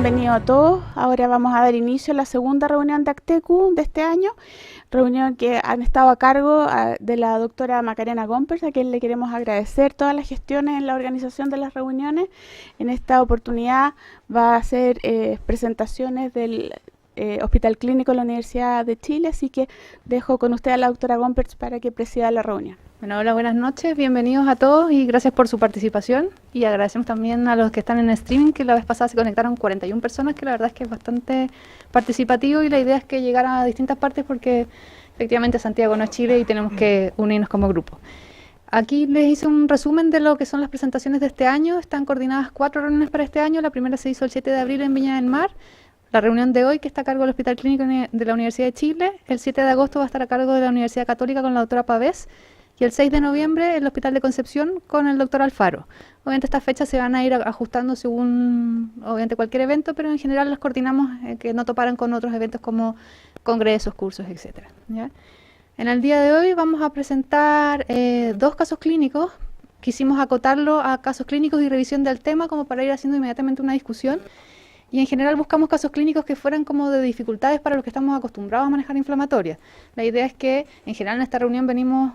bienvenido a todos. Ahora vamos a dar inicio a la segunda reunión de ACTECU de este año, reunión que han estado a cargo de la doctora Macarena Gompers, a quien le queremos agradecer todas las gestiones en la organización de las reuniones. En esta oportunidad va a hacer presentaciones del Hospital Clínico de la Universidad de Chile, así que dejo con usted a la doctora Gompers para que presida la reunión. Bueno, hola, buenas noches, bienvenidos a todos y gracias por su participación, y agradecemos también a los que están en streaming, que la vez pasada se conectaron 41 personas, que la verdad es que es bastante participativo, y la idea es que llegara a distintas partes porque efectivamente Santiago no es Chile y tenemos que unirnos como grupo. Aquí les hice un resumen de lo que son las presentaciones de este año. Están coordinadas 4 reuniones para este año. La primera se hizo el 7 de abril en Viña del Mar. La reunión de hoy, que está a cargo del Hospital Clínico de la Universidad de Chile. El 7 de agosto va a estar a cargo de la Universidad Católica con la doctora Pavés. Y el 6 de noviembre el Hospital de Concepción con el doctor Alfaro. Obviamente estas fechas se van a ir ajustando según obviamente cualquier evento, pero en general las coordinamos que no toparan con otros eventos como congresos, cursos, etcétera, ¿ya? En el día de hoy vamos a presentar 2 casos clínicos. Quisimos acotarlo a casos clínicos y revisión del tema como para ir haciendo inmediatamente una discusión. Y en general buscamos casos clínicos que fueran como de dificultades para los que estamos acostumbrados a manejar inflamatorias. La idea es que en general en esta reunión venimos,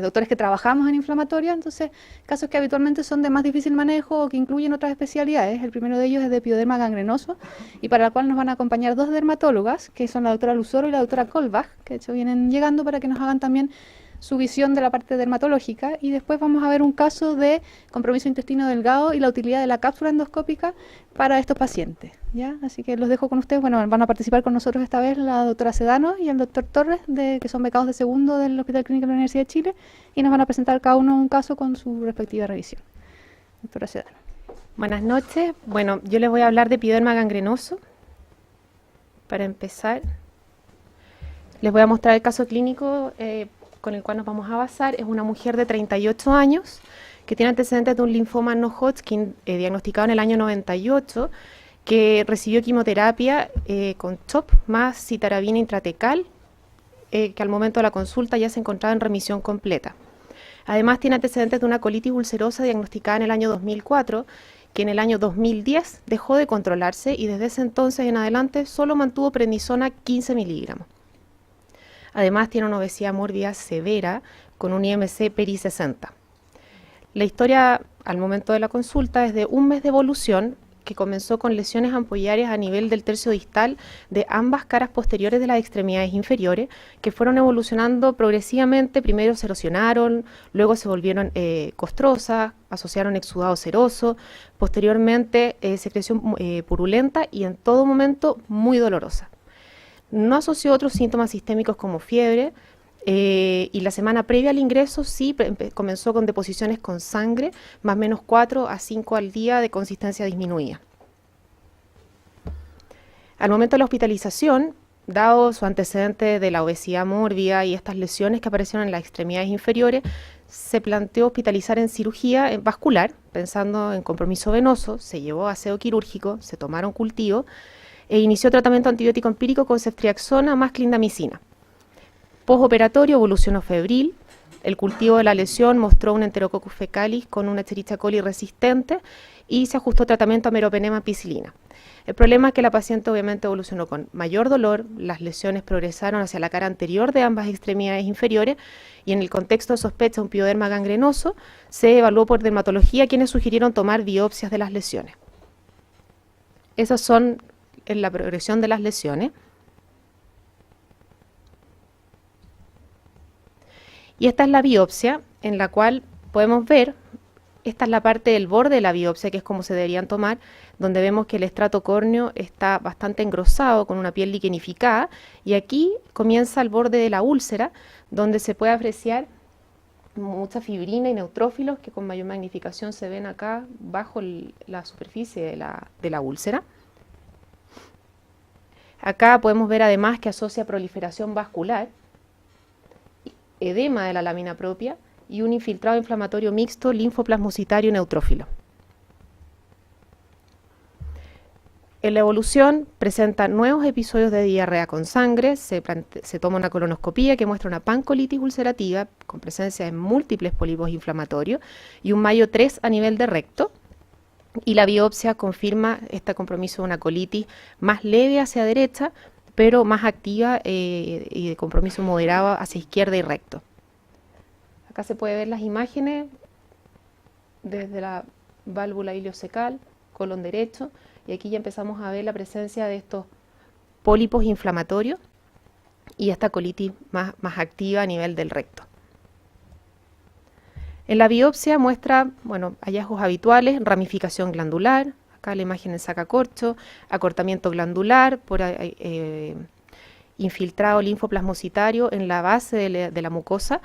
doctores que trabajamos en inflamatoria, entonces casos que habitualmente son de más difícil manejo o que incluyen otras especialidades. El primero de ellos es de pioderma gangrenoso, y para el cual nos van a acompañar 2 dermatólogas, que son la doctora Luzoro y la doctora Kolbach, que de hecho vienen llegando para que nos hagan también su visión de la parte dermatológica. Y después vamos a ver un caso de compromiso intestino delgado y la utilidad de la cápsula endoscópica para estos pacientes, ¿ya? Así que los dejo con ustedes. Bueno, van a participar con nosotros esta vez la doctora Sedano y el doctor Torres, que son becados de segundo del Hospital Clínico de la Universidad de Chile, y nos van a presentar cada uno un caso con su respectiva revisión. Doctora Sedano. Buenas noches. Bueno, yo les voy a hablar de pioderma gangrenoso. Para empezar, les voy a mostrar el caso clínico con el cual nos vamos a basar. Es una mujer de 38 años que tiene antecedentes de un linfoma no Hodgkin diagnosticado en el año 98, que recibió quimioterapia con CHOP más citarabina intratecal, que al momento de la consulta ya se encontraba en remisión completa. Además tiene antecedentes de una colitis ulcerosa diagnosticada en el año 2004, que en el año 2010 dejó de controlarse y desde ese entonces en adelante solo mantuvo prednisona 15 miligramos. Además tiene una obesidad mórbida severa con un IMC PERI 60. La historia al momento de la consulta es de un mes de evolución que comenzó con lesiones ampollarias a nivel del tercio distal de ambas caras posteriores de las extremidades inferiores, que fueron evolucionando progresivamente. Primero se erosionaron, luego se volvieron costrosas, asociaron exudado seroso, posteriormente secreción purulenta y en todo momento muy dolorosa. No asoció otros síntomas sistémicos como fiebre, y la semana previa al ingreso sí comenzó con deposiciones con sangre, más o menos 4 a 5 al día de consistencia disminuida. Al momento de la hospitalización, dado su antecedente de la obesidad mórbida y estas lesiones que aparecieron en las extremidades inferiores, se planteó hospitalizar en cirugía vascular, pensando en compromiso venoso. Se llevó a aseo quirúrgico, se tomaron cultivos e inició tratamiento antibiótico empírico con ceftriaxona más clindamicina. Postoperatorio evolucionó febril. El cultivo de la lesión mostró un Enterococcus fecalis con una Escherichia coli resistente y se ajustó tratamiento a meropenema ampicilina. El problema es que la paciente obviamente evolucionó con mayor dolor, las lesiones progresaron hacia la cara anterior de ambas extremidades inferiores y en el contexto de sospecha de un pioderma gangrenoso se evaluó por dermatología, quienes sugirieron tomar biopsias de las lesiones. Esas son la progresión de las lesiones. Y esta es la biopsia, en la cual podemos ver, esta es la parte del borde de la biopsia, que es como se deberían tomar, donde vemos que el estrato córneo está bastante engrosado, con una piel liquenificada, y aquí comienza el borde de la úlcera, donde se puede apreciar mucha fibrina y neutrófilos, que con mayor magnificación se ven acá bajo la superficie de la úlcera. Acá podemos ver además que asocia proliferación vascular, edema de la lámina propia y un infiltrado inflamatorio mixto linfoplasmocitario y neutrófilo. En la evolución presenta nuevos episodios de diarrea con sangre, se toma una colonoscopía que muestra una pancolitis ulcerativa con presencia de múltiples pólipos inflamatorios y un Mayo 3 a nivel de recto. y la biopsia confirma este compromiso de una colitis más leve hacia derecha, pero más activa y de compromiso moderado hacia izquierda y recto. Acá se puede ver las imágenes desde la válvula iliocecal, colon derecho, y aquí ya empezamos a ver la presencia de estos pólipos inflamatorios y esta colitis más activa a nivel del recto. En la biopsia muestra, bueno, hallazgos habituales, ramificación glandular, acá la imagen en sacacorcho, acortamiento glandular por infiltrado linfoplasmocitario en la base de la mucosa,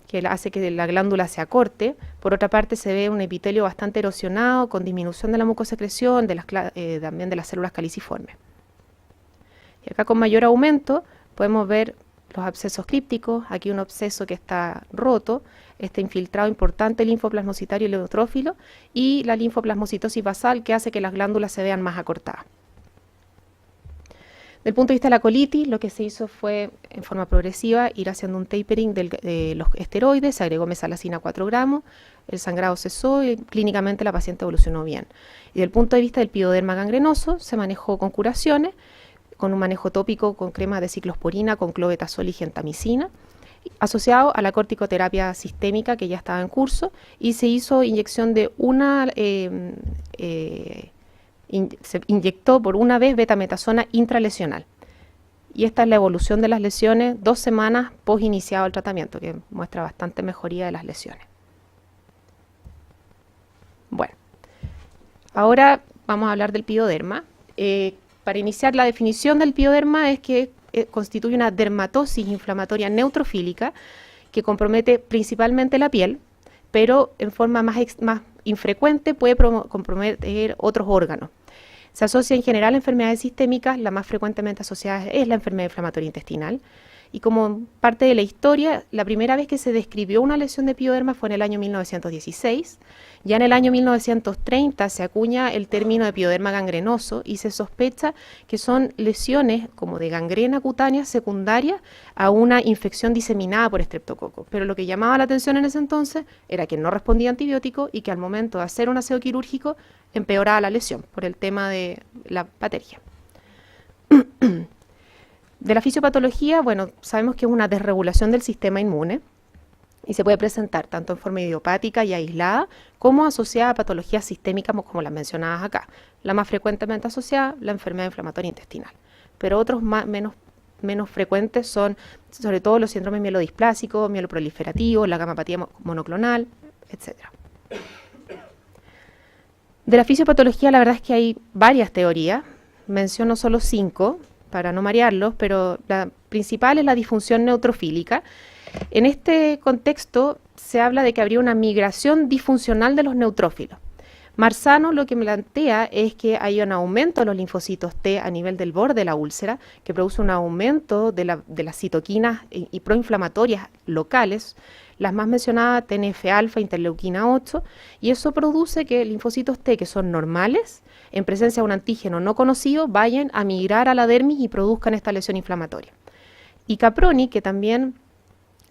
que hace que la glándula se acorte. Por otra parte se ve un epitelio bastante erosionado, con disminución de la mucosecreción, también de las células caliciformes. Y acá con mayor aumento podemos ver los abscesos crípticos, aquí un absceso que está roto, este infiltrado importante linfoplasmocitario y neutrófilo, y la linfoplasmocitosis basal que hace que las glándulas se vean más acortadas. Del punto de vista de la colitis, lo que se hizo fue, en forma progresiva, ir haciendo un tapering de los esteroides, se agregó mesalazina 4 gramos, el sangrado cesó y clínicamente la paciente evolucionó bien. Y del punto de vista del pioderma gangrenoso, se manejó con curaciones, con un manejo tópico con crema de ciclosporina, con clobetasol y gentamicina, asociado a la corticoterapia sistémica que ya estaba en curso, y se hizo inyección de se inyectó por una vez betametasona intralesional. Y esta es la evolución de las lesiones 2 semanas post iniciado el tratamiento, que muestra bastante mejoría de las lesiones. Bueno, ahora vamos a hablar del pioderma. Para iniciar, la definición del pioderma es que constituye una dermatosis inflamatoria neutrofílica que compromete principalmente la piel, pero en forma más infrecuente puede comprometer otros órganos. Se asocia en general a enfermedades sistémicas, la más frecuentemente asociada es la enfermedad inflamatoria intestinal. Y como parte de la historia, la primera vez que se describió una lesión de pioderma fue en el año 1916. Ya en el año 1930 se acuña el término de pioderma gangrenoso y se sospecha que son lesiones como de gangrena cutánea secundaria a una infección diseminada por estreptococo. Pero lo que llamaba la atención en ese entonces era que no respondía a antibiótico y que al momento de hacer un aseo quirúrgico empeoraba la lesión por el tema de la bacteria. De la fisiopatología, bueno, sabemos que es una desregulación del sistema inmune y se puede presentar tanto en forma idiopática y aislada como asociada a patologías sistémicas como las mencionadas acá. La más frecuentemente asociada, la enfermedad inflamatoria intestinal. Pero otros menos frecuentes son sobre todo los síndromes mielodisplásicos, mieloproliferativos, la gamapatía monoclonal, etc. De la fisiopatología la verdad es que hay varias teorías, menciono solo 5, para no marearlos, pero la principal es la disfunción neutrofílica. En este contexto se habla de que habría una migración disfuncional de los neutrófilos. Marzano lo que plantea es que hay un aumento de los linfocitos T a nivel del borde de la úlcera, que produce un aumento de las citoquinas y proinflamatorias locales, las más mencionadas TNF-alfa, interleuquina 8, y eso produce que linfocitos T que son normales, en presencia de un antígeno no conocido, vayan a migrar a la dermis y produzcan esta lesión inflamatoria. Y Caproni, que también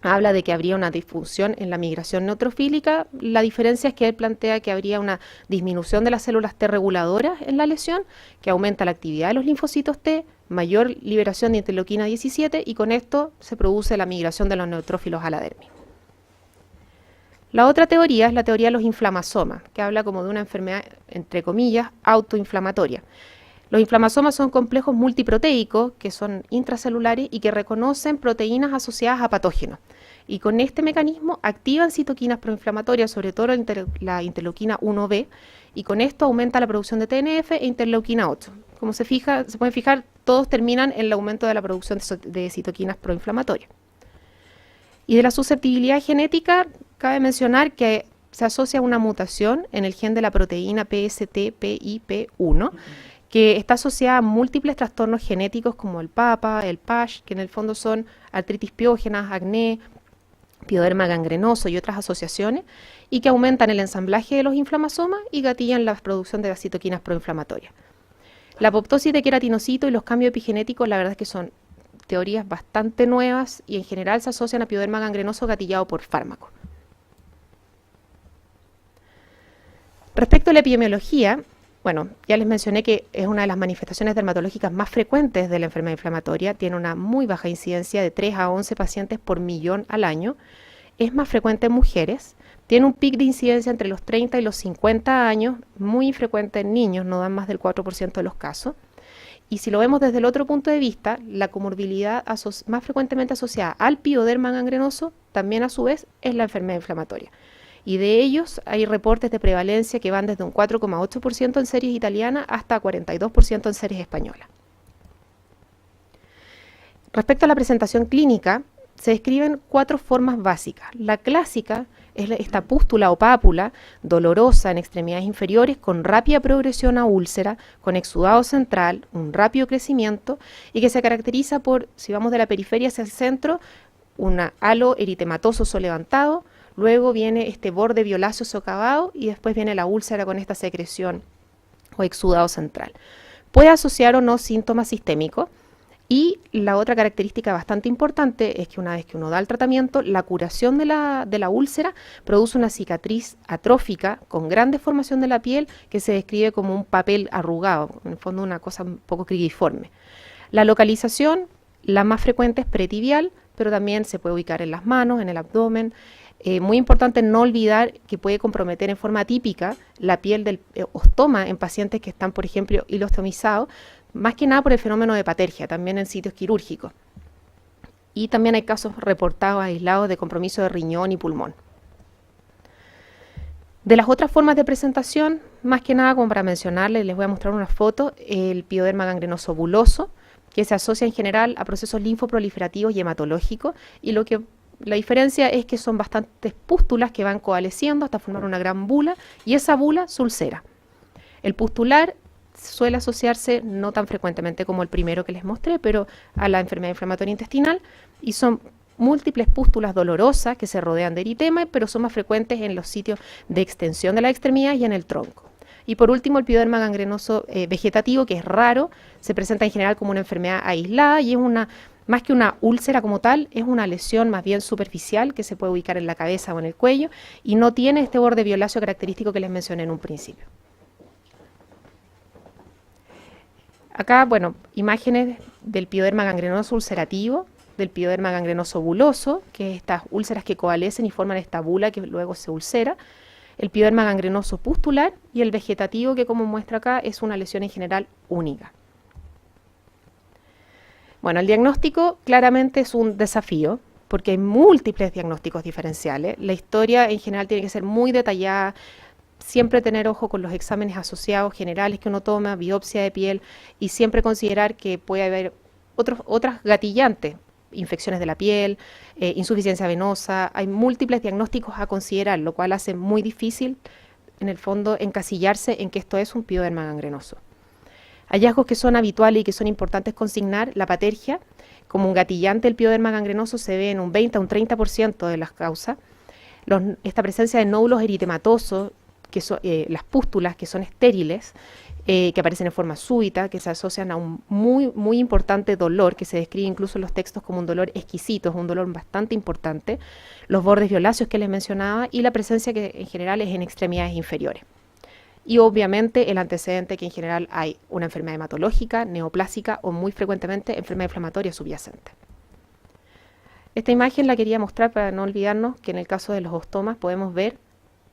habla de que habría una disfunción en la migración neutrofílica, la diferencia es que él plantea que habría una disminución de las células T reguladoras en la lesión, que aumenta la actividad de los linfocitos T, mayor liberación de interleuquina 17, y con esto se produce la migración de los neutrófilos a la dermis. La otra teoría es la teoría de los inflamasomas, que habla como de una enfermedad, entre comillas, autoinflamatoria. Los inflamasomas son complejos multiproteicos, que son intracelulares y que reconocen proteínas asociadas a patógenos. Y con este mecanismo activan citoquinas proinflamatorias, sobre todo la interleuquina 1B, y con esto aumenta la producción de TNF e interleuquina 8. Como se pueden fijar, todos terminan en el aumento de la producción de citoquinas proinflamatorias. Y de la susceptibilidad genética, cabe mencionar que se asocia a una mutación en el gen de la proteína PST-PIP1, que está asociada a múltiples trastornos genéticos como el PAPA, el PASH, que en el fondo son artritis piógenas, acné, pioderma gangrenoso y otras asociaciones, y que aumentan el ensamblaje de los inflamasomas y gatillan la producción de las citoquinas proinflamatorias. La apoptosis de queratinocito y los cambios epigenéticos, la verdad es que son teorías bastante nuevas y en general se asocian a pioderma gangrenoso gatillado por fármacos. Respecto a la epidemiología, bueno, ya les mencioné que es una de las manifestaciones dermatológicas más frecuentes de la enfermedad inflamatoria, tiene una muy baja incidencia de 3 a 11 pacientes por millón al año, es más frecuente en mujeres, tiene un pic de incidencia entre los 30 y los 50 años, muy infrecuente en niños, no dan más del 4% de los casos. Y si lo vemos desde el otro punto de vista, la comorbilidad más frecuentemente asociada al pioderma gangrenoso también a su vez es la enfermedad inflamatoria. Y de ellos hay reportes de prevalencia que van desde un 4,8% en series italianas hasta 42% en series españolas. Respecto a la presentación clínica, se describen 4 formas básicas. La clásica es esta pústula o pápula dolorosa en extremidades inferiores con rápida progresión a úlcera, con exudado central, un rápido crecimiento y que se caracteriza por, si vamos de la periferia hacia el centro, un halo eritematoso levantado. Luego viene este borde violáceo socavado y después viene la úlcera con esta secreción o exudado central. Puede asociar o no síntomas sistémicos y la otra característica bastante importante es que una vez que uno da el tratamiento, la curación de la úlcera produce una cicatriz atrófica con gran deformación de la piel que se describe como un papel arrugado, en el fondo una cosa un poco cribiforme. La localización, la más frecuente es pretibial, pero también se puede ubicar en las manos, en el abdomen. Muy importante no olvidar que puede comprometer en forma típica la piel del ostoma en pacientes que están, por ejemplo, ileostomizados, más que nada por el fenómeno de patergia, también en sitios quirúrgicos. Y también hay casos reportados aislados de compromiso de riñón y pulmón. De las otras formas de presentación, más que nada como para mencionarles, les voy a mostrar una foto, el pioderma gangrenoso buloso, que se asocia en general a procesos linfoproliferativos y hematológicos, y la diferencia es que son bastantes pústulas que van coalesciendo hasta formar una gran bula, y esa bula se ulcera. El pustular suele asociarse no tan frecuentemente como el primero que les mostré, pero a la enfermedad inflamatoria intestinal, y son múltiples pústulas dolorosas que se rodean de eritema, pero son más frecuentes en los sitios de extensión de la extremidad y en el tronco. Y por último, el pioderma gangrenoso vegetativo, que es raro, se presenta en general como una enfermedad aislada y es más que una úlcera como tal, es una lesión más bien superficial que se puede ubicar en la cabeza o en el cuello y no tiene este borde violáceo característico que les mencioné en un principio. Acá, bueno, imágenes del pioderma gangrenoso ulcerativo, del pioderma gangrenoso buloso, que es estas úlceras que coalescen y forman esta bula que luego se ulcera, el pioderma gangrenoso pustular y el vegetativo, que como muestra acá es una lesión en general única. Bueno, el diagnóstico claramente es un desafío, porque hay múltiples diagnósticos diferenciales. La historia en general tiene que ser muy detallada, siempre tener ojo con los exámenes asociados generales que uno toma, biopsia de piel, y siempre considerar que puede haber otras gatillantes, infecciones de la piel, insuficiencia venosa. Hay múltiples diagnósticos a considerar, lo cual hace muy difícil, en el fondo, encasillarse en que esto es un pioderma gangrenoso. Hallazgos que son habituales y que son importantes consignar: la patergia, como un gatillante del pioderma gangrenoso, se ve en un 20 a un 30% de las causas. Esta presencia de nódulos eritematosos, que son las pústulas, que son estériles, que aparecen en forma súbita, que se asocian a un muy importante dolor, que se describe incluso en los textos como un dolor exquisito, es un dolor bastante importante, los bordes violáceos que les mencionaba, y la presencia que en general es en extremidades inferiores. Y obviamente el antecedente que en general hay una enfermedad hematológica, neoplásica o muy frecuentemente enfermedad inflamatoria subyacente. Esta imagen la quería mostrar para no olvidarnos que en el caso de los ostomas podemos ver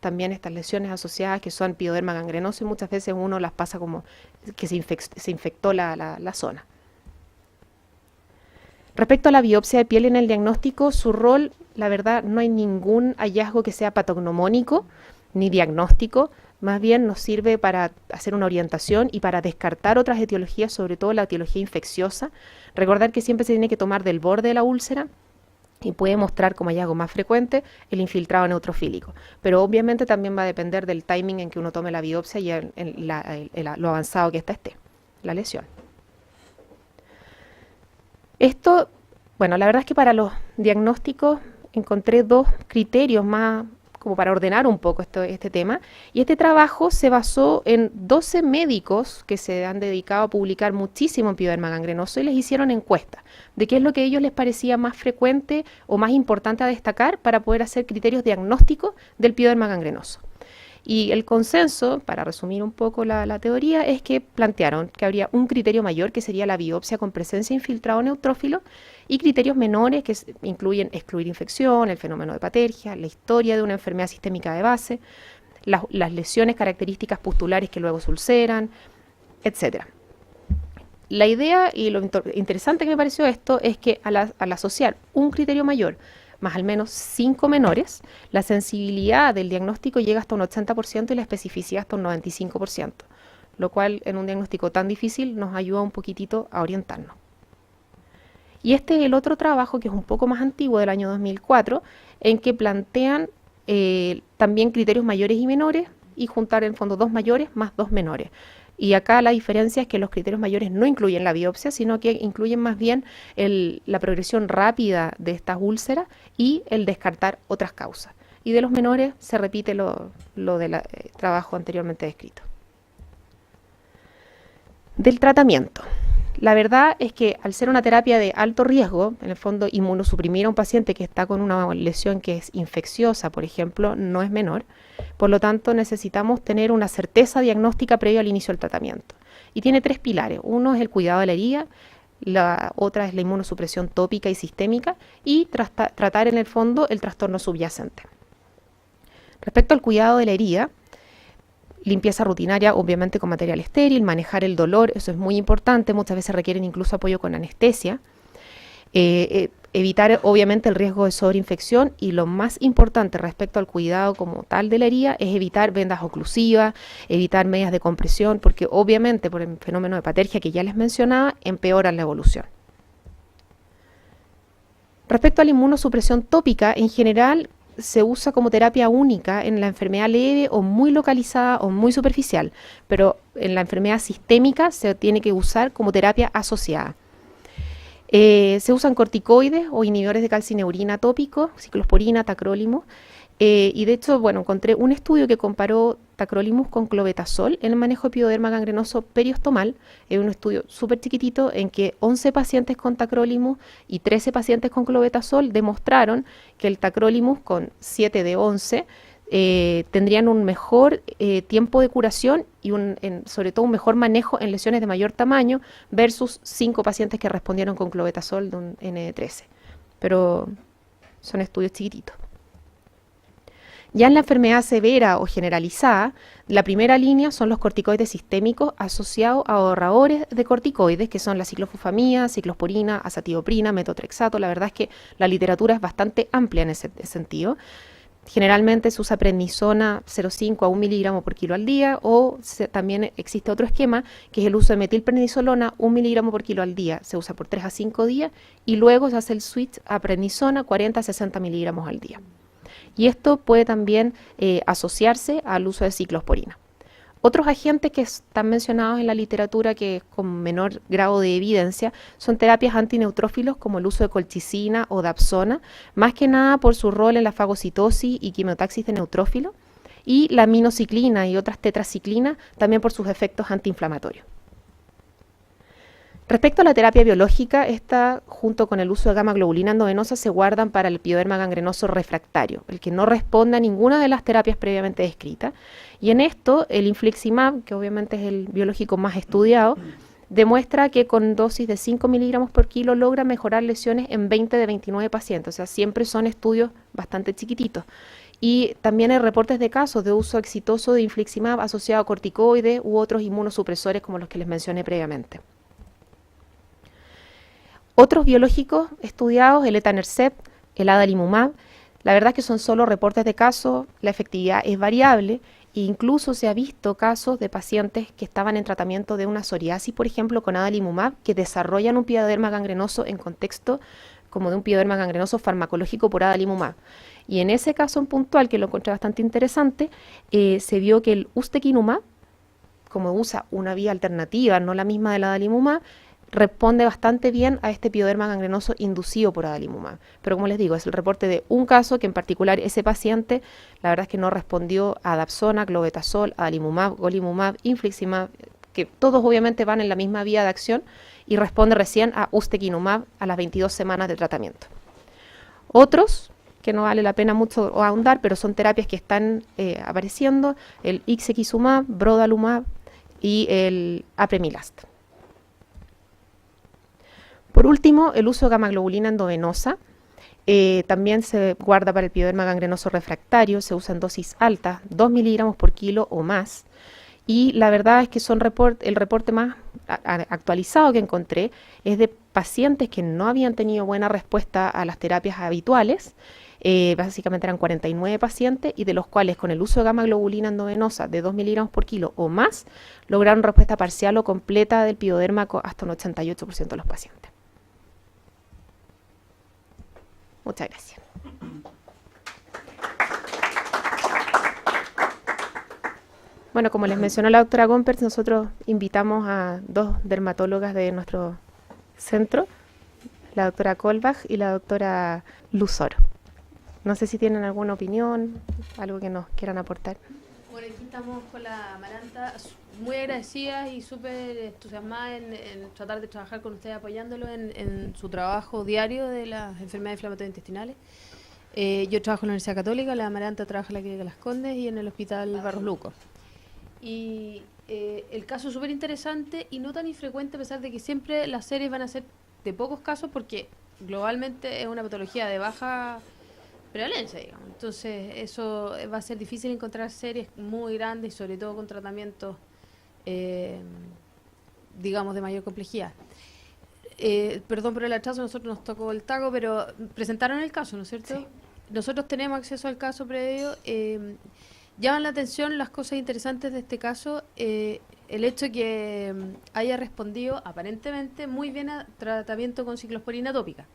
también estas lesiones asociadas que son pioderma gangrenoso, y muchas veces uno las pasa como que se infectó la zona. Respecto a la biopsia de piel en el diagnóstico, su rol, la verdad, no hay ningún hallazgo que sea patognomónico ni diagnóstico, más bien nos sirve para hacer una orientación y para descartar otras etiologías, sobre todo la etiología infecciosa. Recordar que siempre se tiene que tomar del borde de la úlcera, y puede mostrar como hallazgo más frecuente el infiltrado neutrofílico. Pero obviamente también va a depender del timing en que uno tome la biopsia y lo avanzado que esté la lesión. Esto, bueno, la verdad es que para los diagnósticos encontré 2 criterios más como para ordenar un poco este tema, y este trabajo se basó en 12 médicos que se han dedicado a publicar muchísimo en pioderma gangrenoso y les hicieron encuestas de qué es lo que a ellos les parecía más frecuente o más importante a destacar para poder hacer criterios diagnósticos del pioderma gangrenoso. Y el consenso, para resumir un poco la teoría, es que plantearon que habría un criterio mayor, que sería la biopsia con presencia de infiltrado neutrófilo, y criterios menores que incluyen excluir infección, el fenómeno de patergia, la historia de una enfermedad sistémica de base, las lesiones características pustulares que luego se ulceran, etc. La idea y lo interesante que me pareció esto es que al asociar un criterio mayor más al menos 5 menores, la sensibilidad del diagnóstico llega hasta un 80% y la especificidad hasta un 95%, lo cual en un diagnóstico tan difícil nos ayuda un poquitito a orientarnos. Y este es el otro trabajo que es un poco más antiguo, del año 2004, en que plantean también criterios mayores y menores y juntar en fondo 2 mayores más 2 menores. Y acá la diferencia es que los criterios mayores no incluyen la biopsia, sino que incluyen más bien la progresión rápida de estas úlceras y el descartar otras causas. Y de los menores se repite lo del trabajo anteriormente descrito. Del tratamiento. La verdad es que al ser una terapia de alto riesgo, en el fondo inmunosuprimir a un paciente que está con una lesión que es infecciosa, por ejemplo, no es menor. Por lo tanto, necesitamos tener una certeza diagnóstica previo al inicio del tratamiento. Y tiene 3 pilares. Uno es el cuidado de la herida, la otra es la inmunosupresión tópica y sistémica y tratar en el fondo el trastorno subyacente. Respecto al cuidado de la herida, limpieza rutinaria, obviamente con material estéril, manejar el dolor, eso es muy importante, muchas veces requieren incluso apoyo con anestesia. Evitar obviamente el riesgo de sobreinfección y lo más importante respecto al cuidado como tal de la herida es evitar vendas oclusivas, evitar medias de compresión, porque obviamente por el fenómeno de patergia que ya les mencionaba, empeoran la evolución. Respecto a la inmunosupresión tópica, en general se usa como terapia única en la enfermedad leve o muy localizada o muy superficial, pero en la enfermedad sistémica se tiene que usar como terapia asociada. Se usan corticoides o inhibidores de calcineurina tópicos, ciclosporina, tacrolimus, y de hecho, bueno, encontré un estudio que comparó tacrolimus con clobetasol en el manejo de pioderma gangrenoso periostomal. Es un estudio súper chiquitito en que 11 pacientes con tacrolimus y 13 pacientes con clobetasol demostraron que el tacrolimus con 7 de 11 tendrían un mejor tiempo de curación y sobre todo un mejor manejo en lesiones de mayor tamaño versus 5 pacientes que respondieron con clobetasol de un N de 13. Pero son estudios chiquititos. Ya en la enfermedad severa o generalizada, la primera línea son los corticoides sistémicos asociados a ahorradores de corticoides, que son la ciclofosfamida, ciclosporina, azatioprina, metotrexato. La verdad es que la literatura es bastante amplia en ese sentido. Generalmente se usa prednisona 0,5 a 1 miligramo por kilo al día, o también existe otro esquema, que es el uso de metilprednisolona 1 miligramo por kilo al día. Se usa por 3 a 5 días y luego se hace el switch a prednisona 40 a 60 miligramos al día. Y esto puede también asociarse al uso de ciclosporina. Otros agentes que están mencionados en la literatura que con menor grado de evidencia son terapias antineutrófilos como el uso de colchicina o dapsona, más que nada por su rol en la fagocitosis y quimiotaxis de neutrófilo, y la aminociclina y otras tetraciclinas también por sus efectos antiinflamatorios. Respecto a la terapia biológica, esta junto con el uso de gamma globulina endovenosa se guardan para el pioderma gangrenoso refractario, el que no responda a ninguna de las terapias previamente descritas. Y en esto, el infliximab, que obviamente es el biológico más estudiado, demuestra que con dosis de 5 miligramos por kilo logra mejorar lesiones en 20 de 29 pacientes, o sea, siempre son estudios bastante chiquititos. Y también hay reportes de casos de uso exitoso de infliximab asociado a corticoides u otros inmunosupresores como los que les mencioné previamente. Otros biológicos estudiados, el etanercept, el adalimumab, la verdad es que son solo reportes de casos, la efectividad es variable e incluso se ha visto casos de pacientes que estaban en tratamiento de una psoriasis, por ejemplo, con adalimumab, que desarrollan un pioderma gangrenoso en contexto como de un pioderma gangrenoso farmacológico por adalimumab. Y en ese caso en puntual, que lo encontré bastante interesante, se vio que el ustekinumab, como usa una vía alternativa, no la misma del adalimumab, responde bastante bien a este pioderma gangrenoso inducido por adalimumab. Pero como les digo, es el reporte de un caso que en particular ese paciente, la verdad es que no respondió a dapsona, clobetasol, adalimumab, golimumab, infliximab, que todos obviamente van en la misma vía de acción, y responde recién a ustekinumab a las 22 semanas de tratamiento. Otros que no vale la pena mucho ahondar, pero son terapias que están apareciendo, el ixekizumab, brodalumab y el apremilast. Por último, el uso de gamma-globulina endovenosa. También se guarda para el pioderma gangrenoso refractario, se usa en dosis altas, 2 miligramos por kilo o más. Y la verdad es que el reporte más actualizado que encontré es de pacientes que no habían tenido buena respuesta a las terapias habituales. Básicamente eran 49 pacientes y de los cuales con el uso de gamma-globulina endovenosa de 2 miligramos por kilo o más lograron respuesta parcial o completa del pioderma hasta un 88% de los pacientes. Muchas gracias. Bueno, como les mencionó la doctora Gompers, nosotros invitamos a 2 dermatólogas de nuestro centro, la doctora Kolbach y la doctora Luzoro. No sé si tienen alguna opinión, algo que nos quieran aportar. Bueno, aquí estamos con la Amaranta, muy agradecida y súper entusiasmada en tratar de trabajar con ustedes, apoyándolo en su trabajo diario de las enfermedades inflamatorias intestinales. Yo trabajo en la Universidad Católica, la Amaranta trabaja en la Clínica Las Condes y en el Hospital Barros Luco. Y el caso es súper interesante y no tan infrecuente, a pesar de que siempre las series van a ser de pocos casos, porque globalmente es una patología de baja prevalencia, digamos. Entonces eso va a ser difícil encontrar series muy grandes y sobre todo con tratamientos digamos de mayor complejidad. Perdón por el atraso, nosotros nos tocó el taco, pero presentaron el caso, ¿no es cierto? Sí. Nosotros tenemos acceso al caso previo. Llaman la atención las cosas interesantes de este caso, el hecho de que haya respondido aparentemente muy bien a tratamiento con ciclosporina tópica.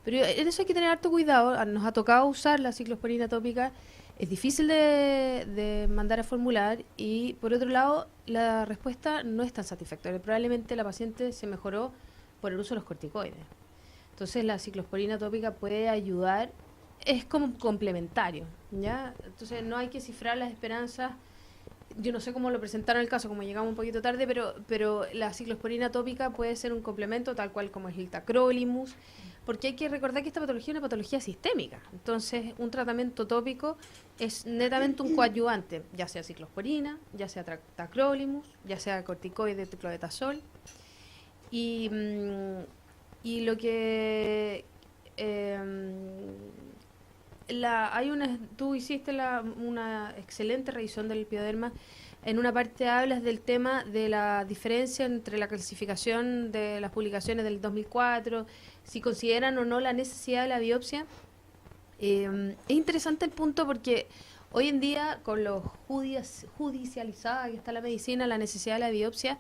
Pero en eso hay que tener harto cuidado. Nos ha tocado usar la ciclosporina tópica, es difícil de mandar a formular y por otro lado la respuesta no es tan satisfactoria. Probablemente la paciente se mejoró por el uso de los corticoides. Entonces la ciclosporina tópica puede ayudar, es como complementario, ¿ya? Entonces no hay que cifrar las esperanzas. Yo no sé cómo lo presentaron el caso, como llegamos un poquito tarde, pero la ciclosporina tópica puede ser un complemento, tal cual como es el tacrolimus, porque hay que recordar que esta patología es una patología sistémica. Entonces, un tratamiento tópico es netamente un coadyuvante, ya sea ciclosporina, ya sea tacrolimus, ya sea corticoide clobetasol. Y lo que... tú hiciste una excelente revisión del pioderma. En una parte hablas del tema de la diferencia entre la clasificación de las publicaciones del 2004, si consideran o no la necesidad de la biopsia. Es interesante el punto porque hoy en día, con lo judicializada que está la medicina, la necesidad de la biopsia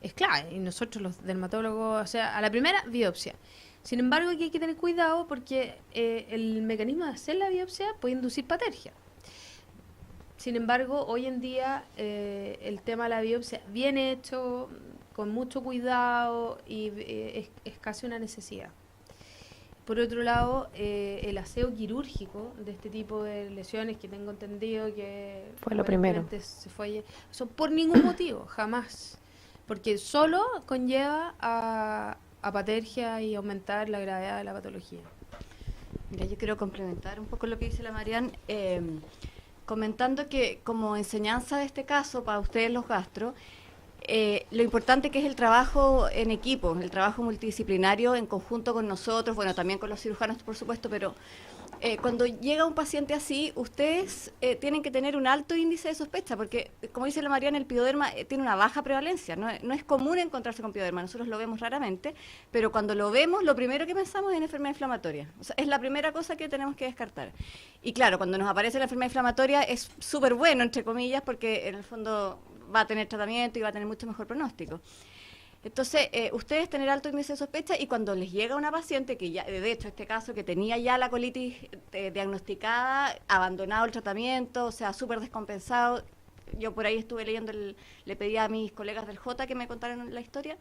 es clave. Y nosotros los dermatólogos, o sea, a la primera, biopsia. Sin embargo, aquí hay que tener cuidado porque el mecanismo de hacer la biopsia puede inducir patergia. Sin embargo, hoy en día el tema de la biopsia bien hecho, con mucho cuidado y es casi una necesidad. Por otro lado, el aseo quirúrgico de este tipo de lesiones que tengo entendido que fue lo primero. Se fue, eso por ningún motivo, jamás. Porque solo conlleva a patergia y aumentar la gravedad de la patología. Mira, yo quiero complementar un poco lo que dice la Marian, comentando que como enseñanza de este caso para ustedes los gastro, lo importante que es el trabajo en equipo, el trabajo multidisciplinario en conjunto con nosotros, bueno, también con los cirujanos, por supuesto, pero cuando llega un paciente así, ustedes tienen que tener un alto índice de sospecha, porque, como dice la Mariana, el pioderma tiene una baja prevalencia, no es común encontrarse con pioderma, nosotros lo vemos raramente, pero cuando lo vemos, lo primero que pensamos es en enfermedad inflamatoria, o sea, es la primera cosa que tenemos que descartar. Y claro, cuando nos aparece la enfermedad inflamatoria es súper bueno, entre comillas, porque en el fondo va a tener tratamiento y va a tener mucho mejor pronóstico. Entonces, ustedes tener alto índice de sospecha y cuando les llega una paciente que ya, de hecho, este caso que tenía ya la colitis diagnosticada, abandonado el tratamiento, o sea, súper descompensado, yo por ahí estuve leyendo, le pedí a mis colegas del J que me contaran la historia,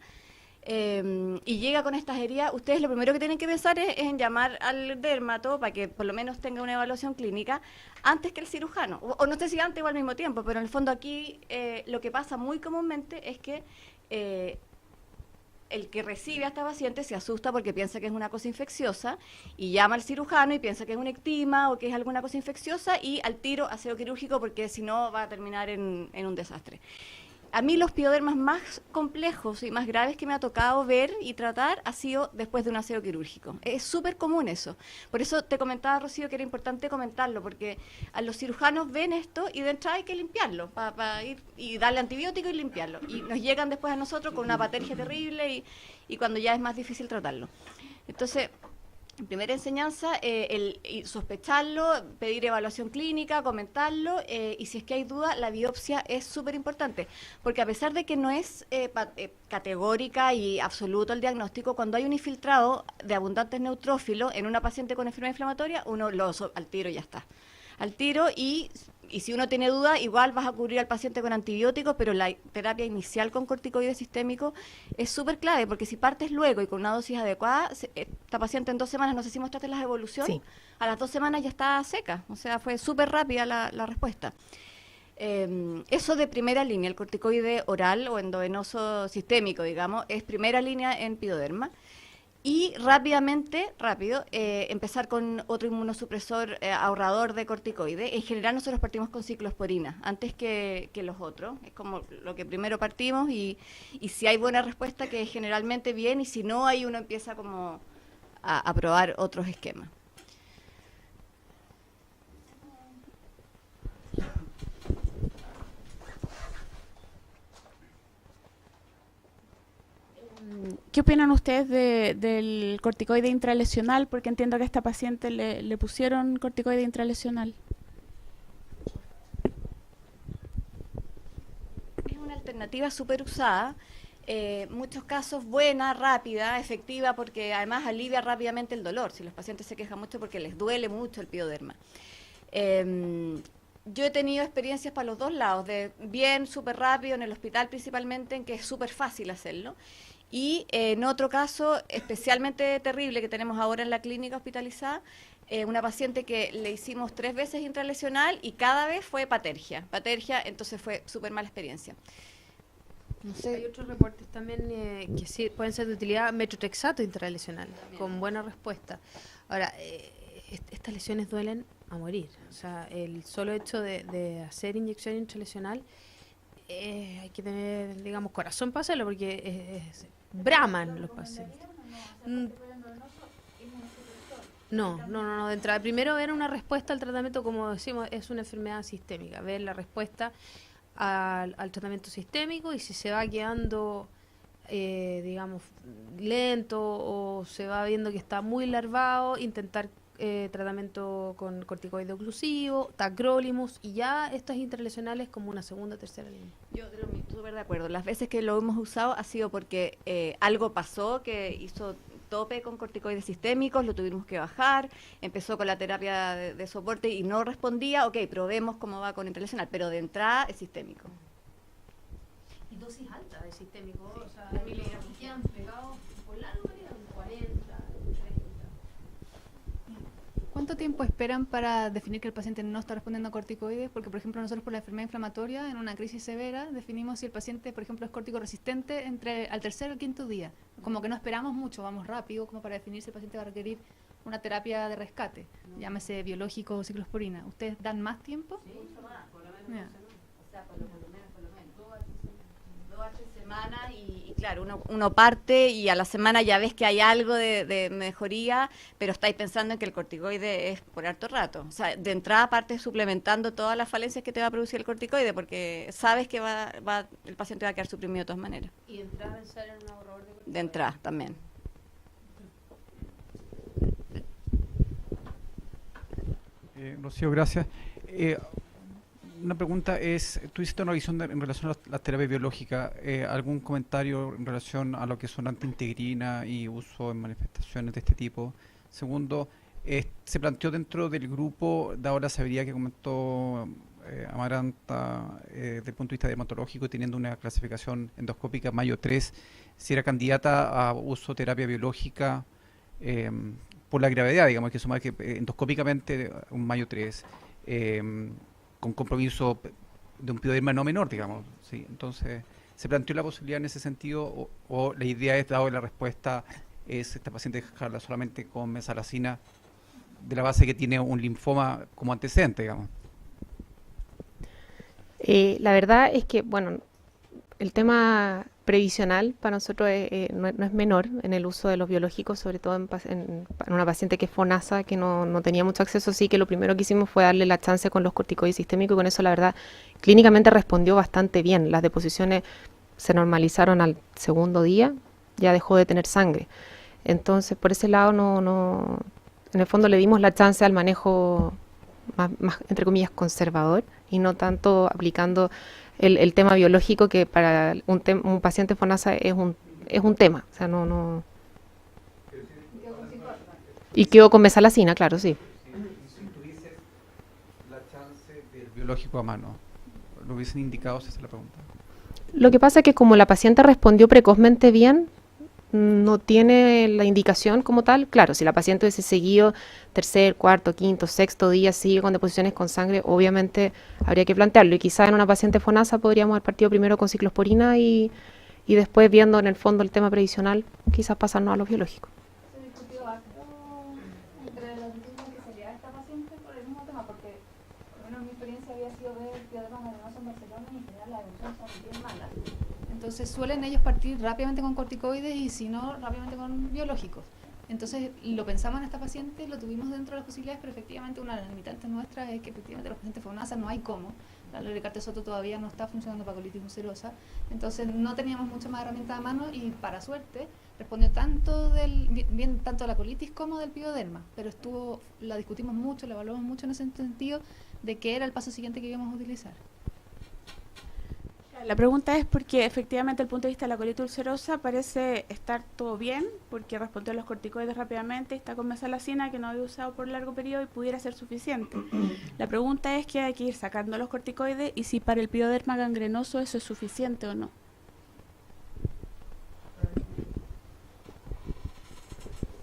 y llega con estas heridas, ustedes lo primero que tienen que pensar es en llamar al dermato para que por lo menos tenga una evaluación clínica antes que el cirujano, o no sé si antes o al mismo tiempo, pero en el fondo aquí lo que pasa muy comúnmente es que el que recibe a esta paciente se asusta porque piensa que es una cosa infecciosa y llama al cirujano y piensa que es un ectima o que es alguna cosa infecciosa y al tiro aseo quirúrgico porque si no va a terminar en un desastre. A mí los piodermas más complejos y más graves que me ha tocado ver y tratar ha sido después de un aseo quirúrgico. Es súper común eso. Por eso te comentaba, Rocío, que era importante comentarlo, porque a los cirujanos ven esto y de entrada hay que limpiarlo, para ir y darle antibiótico y limpiarlo. Y nos llegan después a nosotros con una patergia terrible y cuando ya es más difícil tratarlo. Entonces, en primera enseñanza, y sospecharlo, pedir evaluación clínica, comentarlo, y si es que hay duda, la biopsia es súper importante, porque a pesar de que no es categórica y absoluto el diagnóstico, cuando hay un infiltrado de abundantes neutrófilos en una paciente con enfermedad inflamatoria, uno al tiro ya está. Al tiro y si uno tiene duda, igual vas a cubrir al paciente con antibióticos, pero la terapia inicial con corticoides sistémicos es súper clave, porque si partes luego y con una dosis adecuada, esta paciente en 2 semanas, no sé si mostraste las evoluciones, Sí. a las 2 semanas ya está seca, o sea, fue súper rápida la respuesta. Eso de primera línea, el corticoide oral o endovenoso sistémico, digamos, es primera línea en pidoderma. Y rápido, empezar con otro inmunosupresor ahorrador de corticoides. En general nosotros partimos con ciclosporina antes que los otros. Es como lo que primero partimos y si hay buena respuesta, que es generalmente bien, y si no, ahí uno empieza como a probar otros esquemas. ¿Qué opinan ustedes del corticoide intralesional? Porque entiendo que a esta paciente le pusieron corticoide intralesional. Es una alternativa súper usada, muchos casos buena, rápida, efectiva, porque además alivia rápidamente el dolor. Si los pacientes se quejan mucho porque les duele mucho el pidoderma. Yo he tenido experiencias para los dos lados, de bien, súper rápido, en el hospital principalmente, en que es súper fácil hacerlo. Y en otro caso especialmente terrible que tenemos ahora en la clínica hospitalizada, una paciente que le hicimos 3 veces intralesional y cada vez fue patergia, entonces fue súper mala experiencia. No sé. Hay otros reportes también que sí pueden ser de utilidad, metotrexato intralesional, con buena respuesta. Ahora, estas lesiones duelen a morir. O sea, el solo hecho de hacer inyección intralesional, hay que tener, digamos, corazón para hacerlo, porque braman los pacientes. No, de entrada. Primero ver una respuesta al tratamiento, como decimos, es una enfermedad sistémica. Ver la respuesta al tratamiento sistémico y si se va quedando, digamos, lento o se va viendo que está muy larvado, intentar tratamiento con corticoide oclusivo, tacrolimus y ya estas intralesionales como una segunda o tercera línea. Yo súper de acuerdo. Las veces que lo hemos usado ha sido porque algo pasó que hizo tope con corticoides sistémicos, lo tuvimos que bajar, empezó con la terapia de soporte y no respondía, ok, probemos cómo va con intralesional, pero de entrada es sistémico. Y dosis alta de sistémico, sí. O sea, quedan pegados por largo periodo, 40, 30. ¿Cuánto tiempo esperan para definir que el paciente no está respondiendo a corticoides? Porque, por ejemplo, nosotros por la enfermedad inflamatoria, en una crisis severa, definimos si el paciente, por ejemplo, es córtico resistente al 3.er al 5.º día. Como que no esperamos mucho, vamos rápido, como para definir si el paciente va a requerir una terapia de rescate, llámese biológico o ciclosporina. ¿Ustedes dan más tiempo? Sí, mucho más, por lo menos 2 semanas. O sea, por lo menos 2 a 3 semanas y claro, uno parte y a la semana ya ves que hay algo de mejoría, pero estáis pensando en que el corticoide es por harto rato. O sea, de entrada partes suplementando todas las falencias que te va a producir el corticoide porque sabes que el paciente va a quedar suprimido de todas maneras. Y de entrada pensar en un ahorrador de corticoide. De entrada también. Rocío, gracias. Una pregunta es, tú hiciste una visión en relación a las terapias biológicas, ¿algún comentario en relación a lo que son antiintegrina y uso en manifestaciones de este tipo? Segundo, se planteó dentro del grupo, dado la severidad que comentó Amaranta, desde el punto de vista dermatológico, teniendo una clasificación endoscópica Mayo 3, si era candidata a uso de terapia biológica por la gravedad, digamos, que sumar que endoscópicamente un Mayo 3, con compromiso de un pidoderma no menor, digamos. ¿Sí? Entonces, ¿Se planteó la posibilidad en ese sentido o la idea es, dado la respuesta, es esta paciente dejarla solamente con mesalazina de la base que tiene un linfoma como antecedente, digamos? La verdad es que, bueno, el tema previsional para nosotros no es menor en el uso de los biológicos, sobre todo en una paciente que es FONASA, que no tenía mucho acceso. Sí que lo primero que hicimos fue darle la chance con los corticoides sistémicos y con eso, la verdad, clínicamente respondió bastante bien. Las deposiciones se normalizaron al segundo día, ya dejó de tener sangre. Entonces, por ese lado, en el fondo le dimos la chance al manejo más entre comillas, conservador y no tanto aplicando el tema biológico que para un paciente FONASA es un tema. O sea, Y quedó con mesalazina, claro, sí. Si tuvieses la chance del biológico a mano, ¿lo hubiesen indicado? Esa es la pregunta. Lo que pasa es que como la paciente respondió precozmente bien, no tiene la indicación como tal. Claro, si la paciente hubiese seguido tercer, cuarto, quinto, sexto día, sigue con deposiciones con sangre, obviamente habría que plantearlo. Y quizá en una paciente FONASA podríamos haber partido primero con ciclosporina y después, viendo en el fondo el tema previsional, quizás pasarnos a los biológicos. Se discutió harto entre los distintos especialidades de esta paciente por el mismo tema, porque por lo menos mi experiencia había sido ver pioderma gangrenosum en Barcelona y en general las evoluciones son bien malas. Entonces suelen ellos partir rápidamente con corticoides y si no, rápidamente con biológicos. Entonces lo pensamos en esta paciente, lo tuvimos dentro de las posibilidades, pero efectivamente una de las limitantes nuestras es que efectivamente los pacientes FONASA no hay cómo. La Loricartesoto todavía no está funcionando para colitis ulcerosa, entonces no teníamos mucha más herramientas a mano y para suerte respondió tanto tanto de la colitis como del pioderma, pero la discutimos mucho, la evaluamos mucho en ese sentido de qué era el paso siguiente que íbamos a utilizar. La pregunta es porque efectivamente desde el punto de vista de la colitis ulcerosa parece estar todo bien, porque respondió a los corticoides rápidamente y está con mesalazina que no había usado por largo periodo y pudiera ser suficiente. La pregunta es que hay que ir sacando los corticoides y si para el pioderma gangrenoso eso es suficiente o no.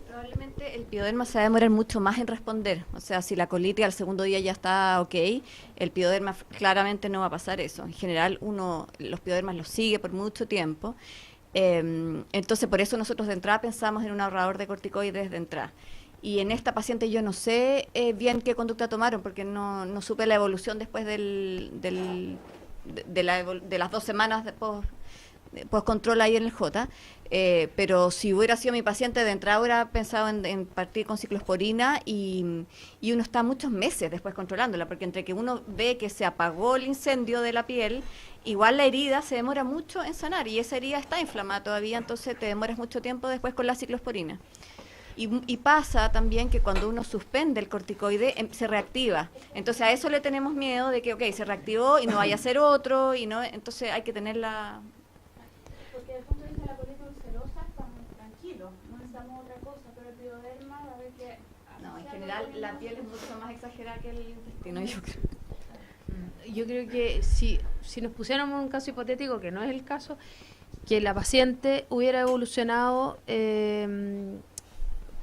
Probablemente el pioderma se va a demorar mucho más en responder. O sea, si la colitis al segundo día ya está ok, el pioderma claramente no va a pasar eso. En general, los piodermas los sigue por mucho tiempo. Entonces, por eso nosotros de entrada pensamos en un ahorrador de corticoides de entrada. Y en esta paciente yo no sé bien qué conducta tomaron, porque no supe la evolución después de las 2 semanas después post-control ahí en el J, pero si hubiera sido mi paciente de entrada hubiera pensado en partir con ciclosporina y uno está muchos meses después controlándola, porque entre que uno ve que se apagó el incendio de la piel, igual la herida se demora mucho en sanar y esa herida está inflamada todavía, entonces te demoras mucho tiempo después con la ciclosporina. Y pasa también que cuando uno suspende el corticoide se reactiva. Entonces a eso le tenemos miedo de que, se reactivó y no vaya a ser otro, entonces hay que tenerla. Porque desde el punto de vista de la colitis ulcerosa estamos tranquilos, no necesitamos otra cosa, pero el pioderma va a ver que... No, en general la piel es mucho más exagerada que el intestino, yo creo. Yo creo que si nos pusiéramos un caso hipotético, que no es el caso, que la paciente hubiera evolucionado,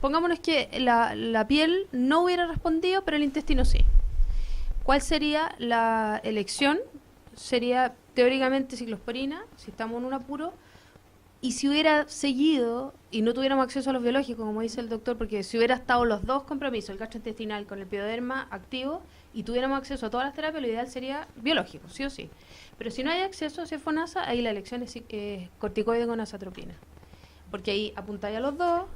pongámonos que la piel no hubiera respondido, pero el intestino sí. ¿Cuál sería la elección? Sería teóricamente ciclosporina, si estamos en un apuro, y si hubiera seguido y no tuviéramos acceso a los biológicos, como dice el doctor, porque si hubiera estado los dos compromisos, el gastrointestinal con el pioderma activo, y tuviéramos acceso a todas las terapias, lo ideal sería biológico, sí o sí. Pero si no hay acceso a FONASA, ahí la elección es corticoide con azatropina, porque ahí apuntáis a los dos,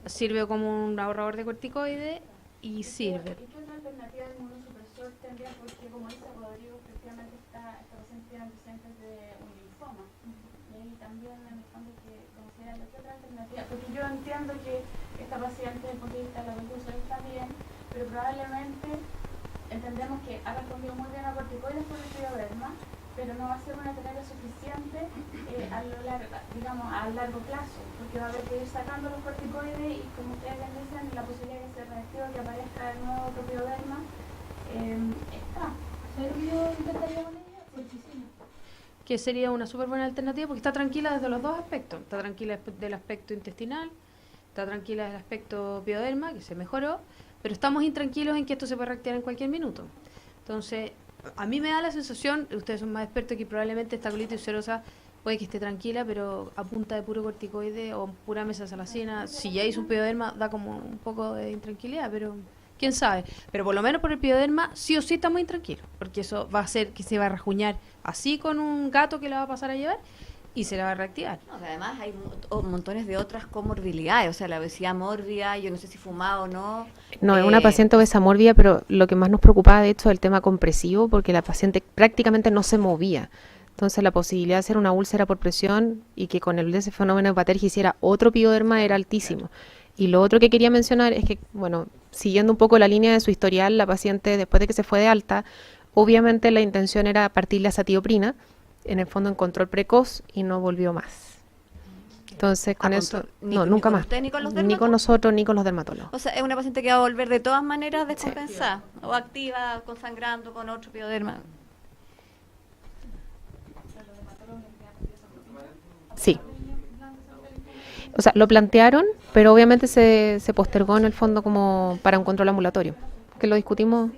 sirve como un ahorrador de corticoide y sirve. ¿Y qué otra alternativa de inmunosupresor tendría? Porque como dice Rodrigo, efectivamente esta paciente tiene antecedentes de un linfoma. Y ahí también en el fondo que consideran qué otra alternativa. Porque yo entiendo que esta paciente desde el punto de vista de la recursos está bien, pero probablemente entendemos que ha respondido muy bien a corticoides por el pioderma, pero no va a ser una terapia suficiente a largo plazo, porque va a haber que ir sacando los corticoides y como ustedes bien dicen, la posibilidad de que se reactive, que aparezca de nuevo otro pioderma, está. ¿Serio intentaría con ella? Muchísimo. Que sería una súper buena alternativa porque está tranquila desde los dos aspectos. Está tranquila del aspecto intestinal, está tranquila del aspecto pioderma, que se mejoró, pero estamos intranquilos en que esto se puede reactivar en cualquier minuto. Entonces, a mí me da la sensación, ustedes son más expertos, que probablemente esta colitis ulcerosa puede que esté tranquila, pero a punta de puro corticoide o pura mesalazina, si ya hizo un pioderma, da como un poco de intranquilidad, pero quién sabe. Pero por lo menos por el pioderma, sí o sí está muy intranquilo, porque eso va a hacer que se va a rajuñar así con un gato que la va a pasar a llevar y se la va a reactivar. No, además hay montones de otras comorbilidades, o sea, la obesidad mórbida, yo no sé si fumaba o no. No, es una paciente obesa mórbida, pero lo que más nos preocupaba de hecho es el tema compresivo, porque la paciente prácticamente no se movía. Entonces la posibilidad de hacer una úlcera por presión y que con ese fenómeno hepatérgico hiciera otro pioderma era altísimo. Y lo otro que quería mencionar es que, bueno, siguiendo un poco la línea de su historial, la paciente después de que se fue de alta, obviamente la intención era partirle azatioprina, en el fondo en control precoz y no volvió más. Entonces con eso, no, nunca más. ¿Usted ni con los Ni dermatólogos? con nosotros, ni con los dermatólogos. O sea, es una paciente que va a volver de todas maneras descompensada, o activa, consangrando con otro pioderma. Sí. O sea, lo plantearon, pero obviamente se postergó en el fondo como para un control ambulatorio, que lo discutimos.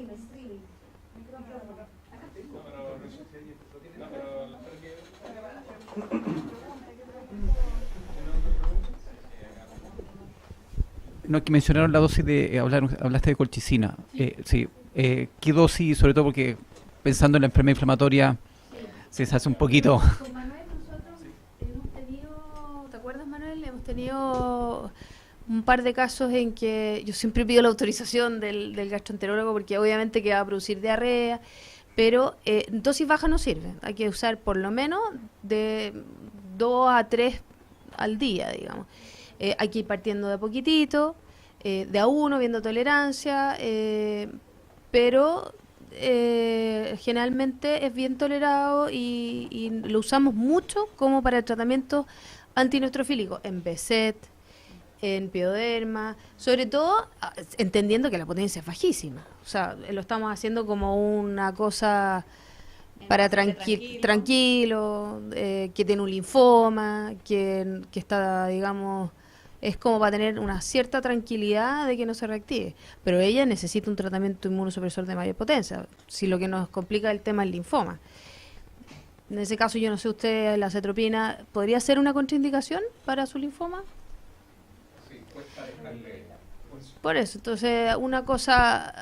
No, que mencionaron la dosis de, hablaste de colchicina. Sí, ¿qué dosis? Sobre todo porque pensando en la enfermedad inflamatoria, se hace un poquito. Con Manuel nosotros hemos tenido, ¿te acuerdas, Manuel? Hemos tenido un par de casos en que yo siempre pido la autorización del gastroenterólogo porque obviamente que va a producir diarrea, pero dosis baja no sirve. Hay que usar por lo menos de 2 a 3 al día, digamos. Hay que ir partiendo de a poquitito, de a uno, viendo tolerancia, pero generalmente es bien tolerado y lo usamos mucho como para el tratamiento antineutrófilico en BSET, en pioderma, sobre todo entendiendo que la potencia es bajísima. O sea, lo estamos haciendo como una cosa para tranquilo, que tiene un linfoma, que está, digamos, es como para tener una cierta tranquilidad de que no se reactive. Pero ella necesita un tratamiento inmunosupresor de mayor potencia, si lo que nos complica el tema es el linfoma. En ese caso, yo no sé usted, la acetropina, ¿podría ser una contraindicación para su linfoma? Por eso, entonces, una cosa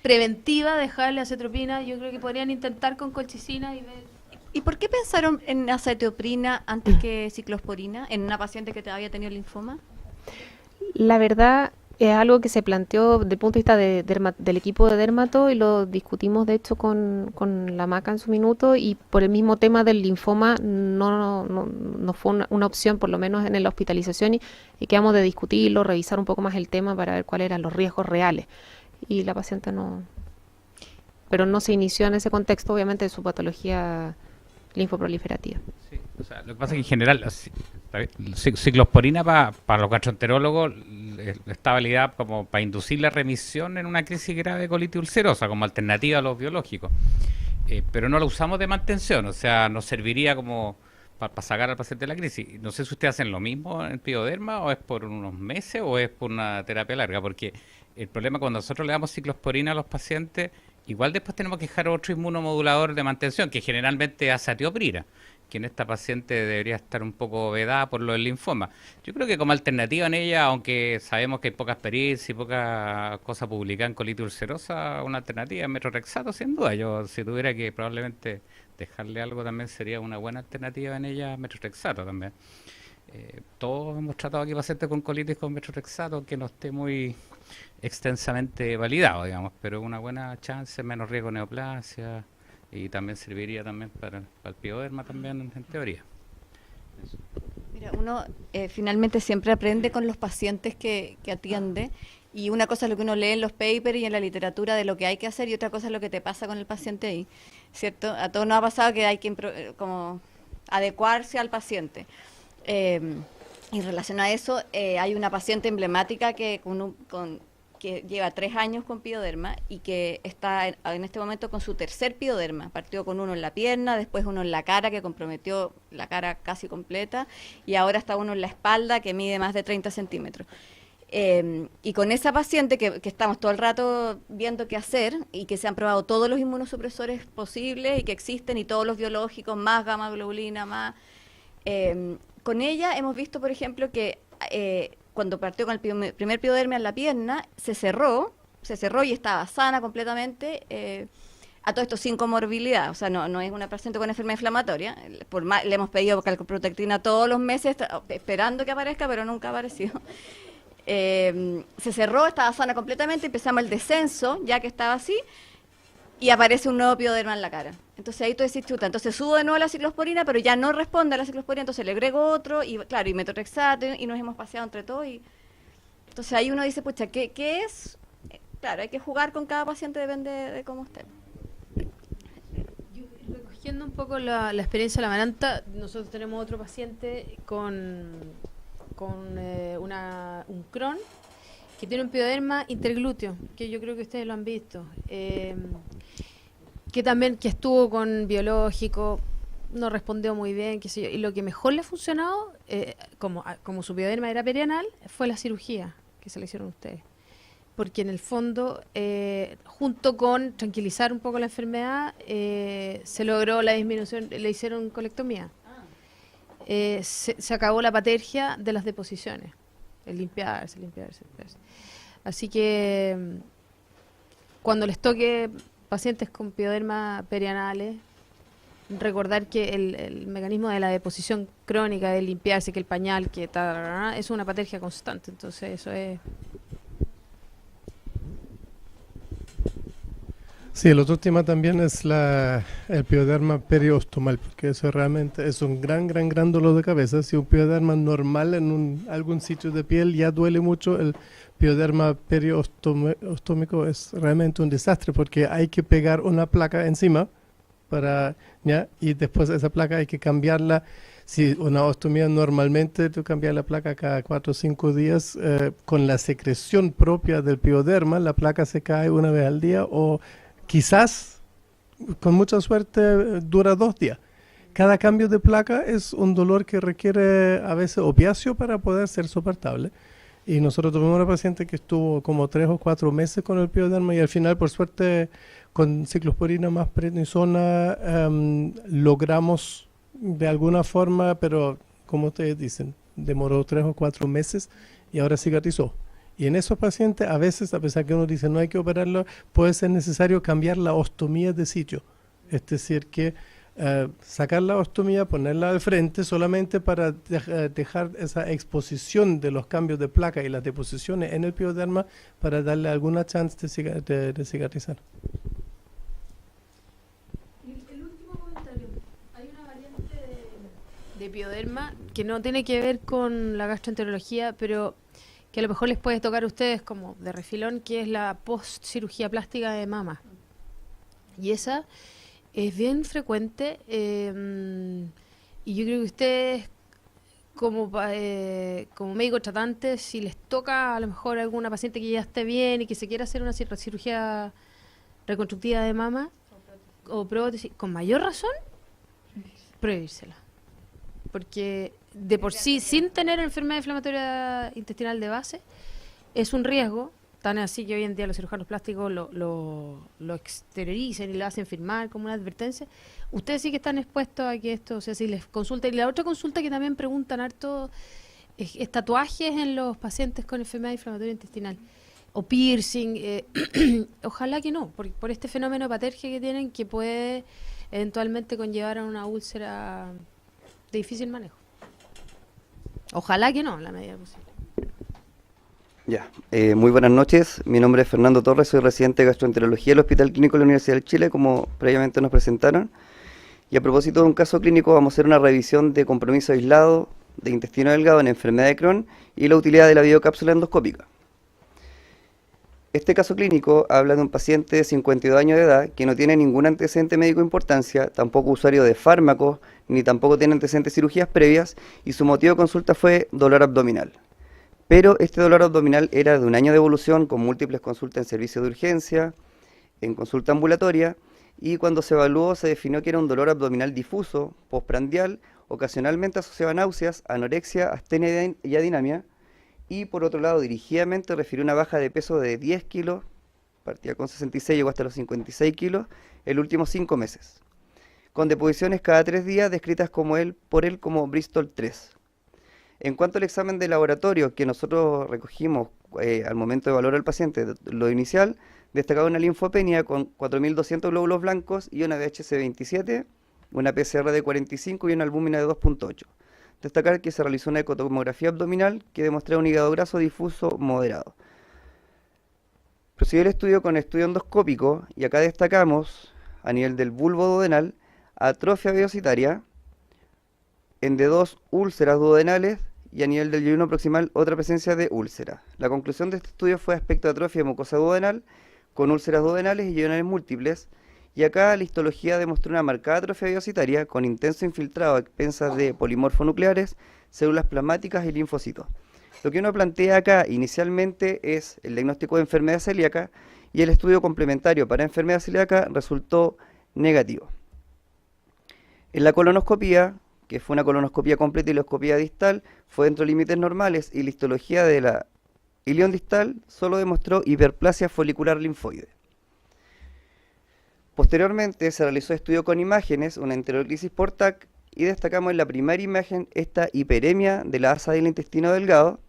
preventiva, dejarle acetropina, yo creo que podrían intentar con colchicina y ver. ¿Y por qué pensaron en acetioprina antes que ciclosporina en una paciente que había tenido linfoma? La verdad es algo que se planteó desde el punto de vista del equipo de dermato y lo discutimos de hecho con la Maca en su minuto, y por el mismo tema del linfoma no fue una opción, por lo menos en la hospitalización, y quedamos de discutirlo, revisar un poco más el tema para ver cuáles eran los riesgos reales. Y la paciente pero no se inició en ese contexto, obviamente, de su patología linfoproliferativa. Sí, o sea, lo que pasa es que en general la ciclosporina para los gastroenterólogos está validada como para inducir la remisión en una crisis grave de colitis ulcerosa como alternativa a los biológicos, pero no lo usamos de mantención, o sea, nos serviría como para sacar al paciente de la crisis. No sé si ustedes hacen lo mismo en pioderma o es por unos meses o es por una terapia larga, porque el problema cuando nosotros le damos ciclosporina a los pacientes, igual después tenemos que dejar otro inmunomodulador de mantención, que generalmente es azatioprina, que en esta paciente debería estar un poco vedada por lo del linfoma. Yo creo que como alternativa en ella, aunque sabemos que hay poca experiencia y poca cosa publicada en colitis ulcerosa, una alternativa es metrorexato, sin duda. Yo, si tuviera que probablemente dejarle algo, también sería una buena alternativa en ella, metrorexato también. Todos hemos tratado aquí pacientes con colitis con metrorexato, que no esté muy extensamente validado, digamos, pero una buena chance, menos riesgo de neoplasia, y también serviría también para el pioderma también, en teoría. Eso. Mira, uno finalmente siempre aprende con los pacientes que atiende, y una cosa es lo que uno lee en los papers y en la literatura de lo que hay que hacer, y otra cosa es lo que te pasa con el paciente ahí, ¿cierto? A todos nos ha pasado que hay que como adecuarse al paciente. Y en relación a eso, hay una paciente emblemática que que lleva 3 años con pioderma y que está en este momento con su tercer pioderma. Partió con uno en la pierna, después uno en la cara, que comprometió la cara casi completa, y ahora está uno en la espalda, que mide más de 30 centímetros. Y con esa paciente que estamos todo el rato viendo qué hacer y que se han probado todos los inmunosupresores posibles y que existen y todos los biológicos, más gamma globulina, más... con ella hemos visto, por ejemplo, que cuando partió con el primer pioderma en la pierna, se cerró y estaba sana completamente, a todo esto sin comorbilidad, o sea, no es una paciente con enfermedad inflamatoria, le hemos pedido calprotectina todos los meses, esperando que aparezca, pero nunca ha aparecido. Se cerró, estaba sana completamente, empezamos el descenso, ya que estaba así, y aparece un nuevo pioderma en la cara. Entonces ahí tú decís, chuta, entonces subo de nuevo la ciclosporina, pero ya no responde a la ciclosporina, entonces le agrego otro, y claro, y metotrexato, y nos hemos paseado entre todos, y entonces ahí uno dice, pucha, ¿qué es? Claro, hay que jugar con cada paciente, depende de cómo esté. Recogiendo un poco la experiencia de la Amaranta, nosotros tenemos otro paciente con un Crohn que tiene un pioderma interglúteo, que yo creo que ustedes lo han visto, que también que estuvo con biológico, no respondió muy bien, qué sé yo, y lo que mejor le ha funcionado, como su pioderma era perianal, fue la cirugía que se le hicieron a ustedes. Porque en el fondo, junto con tranquilizar un poco la enfermedad, se logró la disminución, le hicieron colectomía. Se acabó la patergia de las deposiciones, el limpiarse. Así que cuando les toque pacientes con pioderma perianales, recordar que el mecanismo de la deposición crónica, de limpiarse, que el pañal, que es una patergia constante, entonces eso es... Sí, el otro tema también es el pioderma periostomal, porque eso realmente es un gran dolor de cabeza. Si un pioderma normal en algún sitio de piel ya duele mucho, el pioderma periostómico es realmente un desastre, porque hay que pegar una placa encima y después esa placa hay que cambiarla. Si una ostomía normalmente tú cambias la placa cada 4 o 5 días, con la secreción propia del pioderma, la placa se cae una vez al día o quizás, con mucha suerte, dura 2 días. Cada cambio de placa es un dolor que requiere a veces opiáceo para poder ser soportable. Y nosotros tuvimos una paciente que estuvo como 3 o 4 meses con el pioderma y al final, por suerte, con ciclosporina más prednisona, logramos de alguna forma, pero como ustedes dicen, demoró 3 o 4 meses y ahora cicatrizó. Y en esos pacientes, a veces, a pesar que uno dice no hay que operarlo, puede ser necesario cambiar la ostomía de sitio. Es decir, que sacar la ostomía, ponerla al frente solamente para dejar esa exposición de los cambios de placa y las deposiciones en el pioderma para darle alguna chance de cicatrizar. El último comentario. Hay una variante de pioderma que no tiene que ver con la gastroenterología, pero que a lo mejor les puede tocar a ustedes como de refilón, que es la post-cirugía plástica de mama. Y esa es bien frecuente, y yo creo que ustedes, como médicos tratantes, si les toca a lo mejor a alguna paciente que ya esté bien y que se quiera hacer una cirugía reconstructiva de mama o prótesis, con mayor razón, prohibírsela. Porque de por sí, sin tener enfermedad inflamatoria intestinal de base, es un riesgo, tan así que hoy en día los cirujanos plásticos lo exteriorizan y lo hacen firmar como una advertencia. Ustedes sí que están expuestos a que esto, o sea, si les consulta. Y la otra consulta que también preguntan harto es tatuajes en los pacientes con enfermedad inflamatoria intestinal o piercing. Ojalá que no, por este fenómeno de patergia que tienen, que puede eventualmente conllevar a una úlcera de difícil manejo. Ojalá que no, en la medida posible. Ya, muy buenas noches. Mi nombre es Fernando Torres, soy residente de gastroenterología del Hospital Clínico de la Universidad de Chile, como previamente nos presentaron. Y a propósito de un caso clínico, vamos a hacer una revisión de compromiso aislado de intestino delgado en enfermedad de Crohn y la utilidad de la biocápsula endoscópica. Este caso clínico habla de un paciente de 52 años de edad que no tiene ningún antecedente médico de importancia, tampoco usuario de fármacos, ni tampoco tiene antecedentes de cirugías previas, y su motivo de consulta fue dolor abdominal. Pero este dolor abdominal era de 1 año de evolución, con múltiples consultas en servicio de urgencia, en consulta ambulatoria, y cuando se evaluó se definió que era un dolor abdominal difuso, postprandial, ocasionalmente asociado a náuseas, anorexia, astenia y adinamia, y por otro lado dirigidamente refirió una baja de peso de 10 kilos, partía con 66, llegó hasta los 56 kilos, en los últimos 5 meses, con deposiciones cada 3 días descritas por él como Bristol 3. En cuanto al examen de laboratorio que nosotros recogimos al momento de valorar al paciente, lo inicial, destacaba una linfopenia con 4.200 glóbulos blancos y una VHC27, una PCR de 45 y una albúmina de 2.8. Destacar que se realizó una ecotomografía abdominal que demostraba un hígado graso difuso moderado. Procedió el estudio con estudio endoscópico y acá destacamos, a nivel del bulbo duodenal, atrofia velocitaria, en D2 úlceras duodenales y a nivel del yeyuno proximal otra presencia de úlcera. La conclusión de este estudio fue aspecto de atrofia de mucosa duodenal con úlceras duodenales y yeyunales múltiples, y acá la histología demostró una marcada atrofia velocitaria con intenso infiltrado a expensas de polimorfonucleares, células plasmáticas y linfocitos. Lo que uno plantea acá inicialmente es el diagnóstico de enfermedad celíaca y el estudio complementario para enfermedad celíaca resultó negativo. En la colonoscopía, que fue una colonoscopía completa y la endoscopía distal, fue dentro de límites normales y la histología de la ilión distal solo demostró hiperplasia folicular linfoide. Posteriormente se realizó estudio con imágenes, una enteroclisis por TAC, y destacamos en la primera imagen esta hiperemia de la asa del intestino delgado.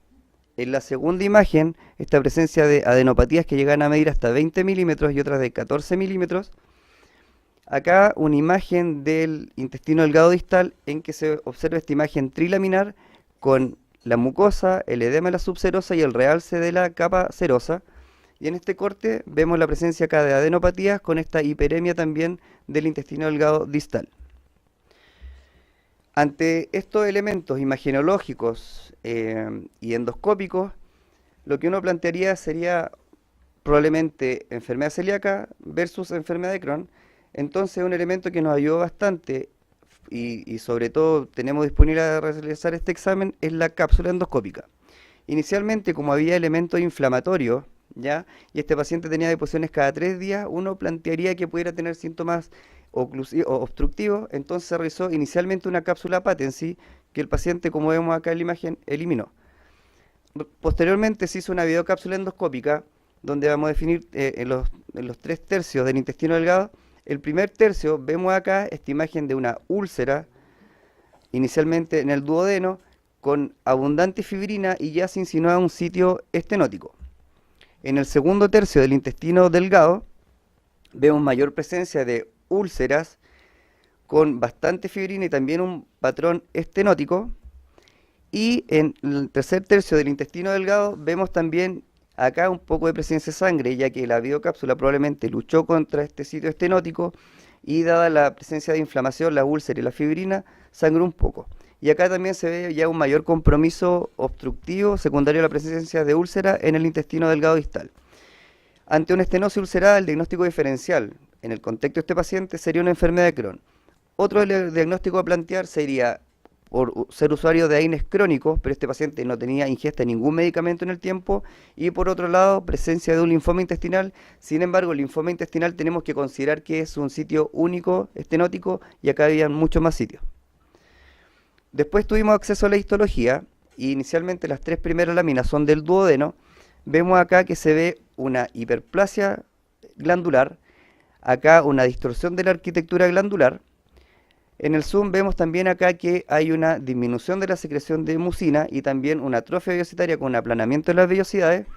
En la segunda imagen, esta presencia de adenopatías que llegan a medir hasta 20 milímetros y otras de 14 milímetros. Acá una imagen del intestino delgado distal en que se observa esta imagen trilaminar con la mucosa, el edema de la subserosa y el realce de la capa serosa. Y en este corte vemos la presencia acá de adenopatías con esta hiperemia también del intestino delgado distal. Ante estos elementos imagenológicos y endoscópicos, lo que uno plantearía sería probablemente enfermedad celíaca versus enfermedad de Crohn. Entonces un elemento que nos ayudó bastante y sobre todo tenemos disponible a realizar este examen es la cápsula endoscópica. Inicialmente, como había elementos inflamatorios, ¿ya? Y este paciente tenía deposiciones cada 3 días, uno plantearía que pudiera tener síntomas obstructivos, entonces se realizó inicialmente una cápsula patency que el paciente, como vemos acá en la imagen, eliminó. Posteriormente se hizo una videocápsula endoscópica donde vamos a definir en los 3 tercios del intestino delgado. El primer tercio, vemos acá esta imagen de una úlcera, inicialmente en el duodeno, con abundante fibrina y ya se insinuaba un sitio estenótico. En el segundo tercio del intestino delgado, vemos mayor presencia de úlceras con bastante fibrina y también un patrón estenótico. Y en el tercer tercio del intestino delgado, vemos también acá un poco de presencia de sangre, ya que la videocápsula probablemente luchó contra este sitio estenótico y dada la presencia de inflamación, la úlcera y la fibrina, sangró un poco. Y acá también se ve ya un mayor compromiso obstructivo secundario a la presencia de úlcera en el intestino delgado distal. Ante una estenosis ulcerada, el diagnóstico diferencial en el contexto de este paciente sería una enfermedad de Crohn. Otro diagnóstico a plantear sería por ser usuario de AINES crónicos, pero este paciente no tenía ingesta de ningún medicamento en el tiempo, y por otro lado, presencia de un linfoma intestinal. Sin embargo, el linfoma intestinal tenemos que considerar que es un sitio único estenótico y acá había muchos más sitios. Después tuvimos acceso a la histología y inicialmente las 3 primeras láminas son del duodeno. Vemos acá que se ve una hiperplasia glandular, acá una distorsión de la arquitectura glandular. En el zoom vemos también acá que hay una disminución de la secreción de mucina y también una atrofia velocitaria con un aplanamiento de las vellosidades.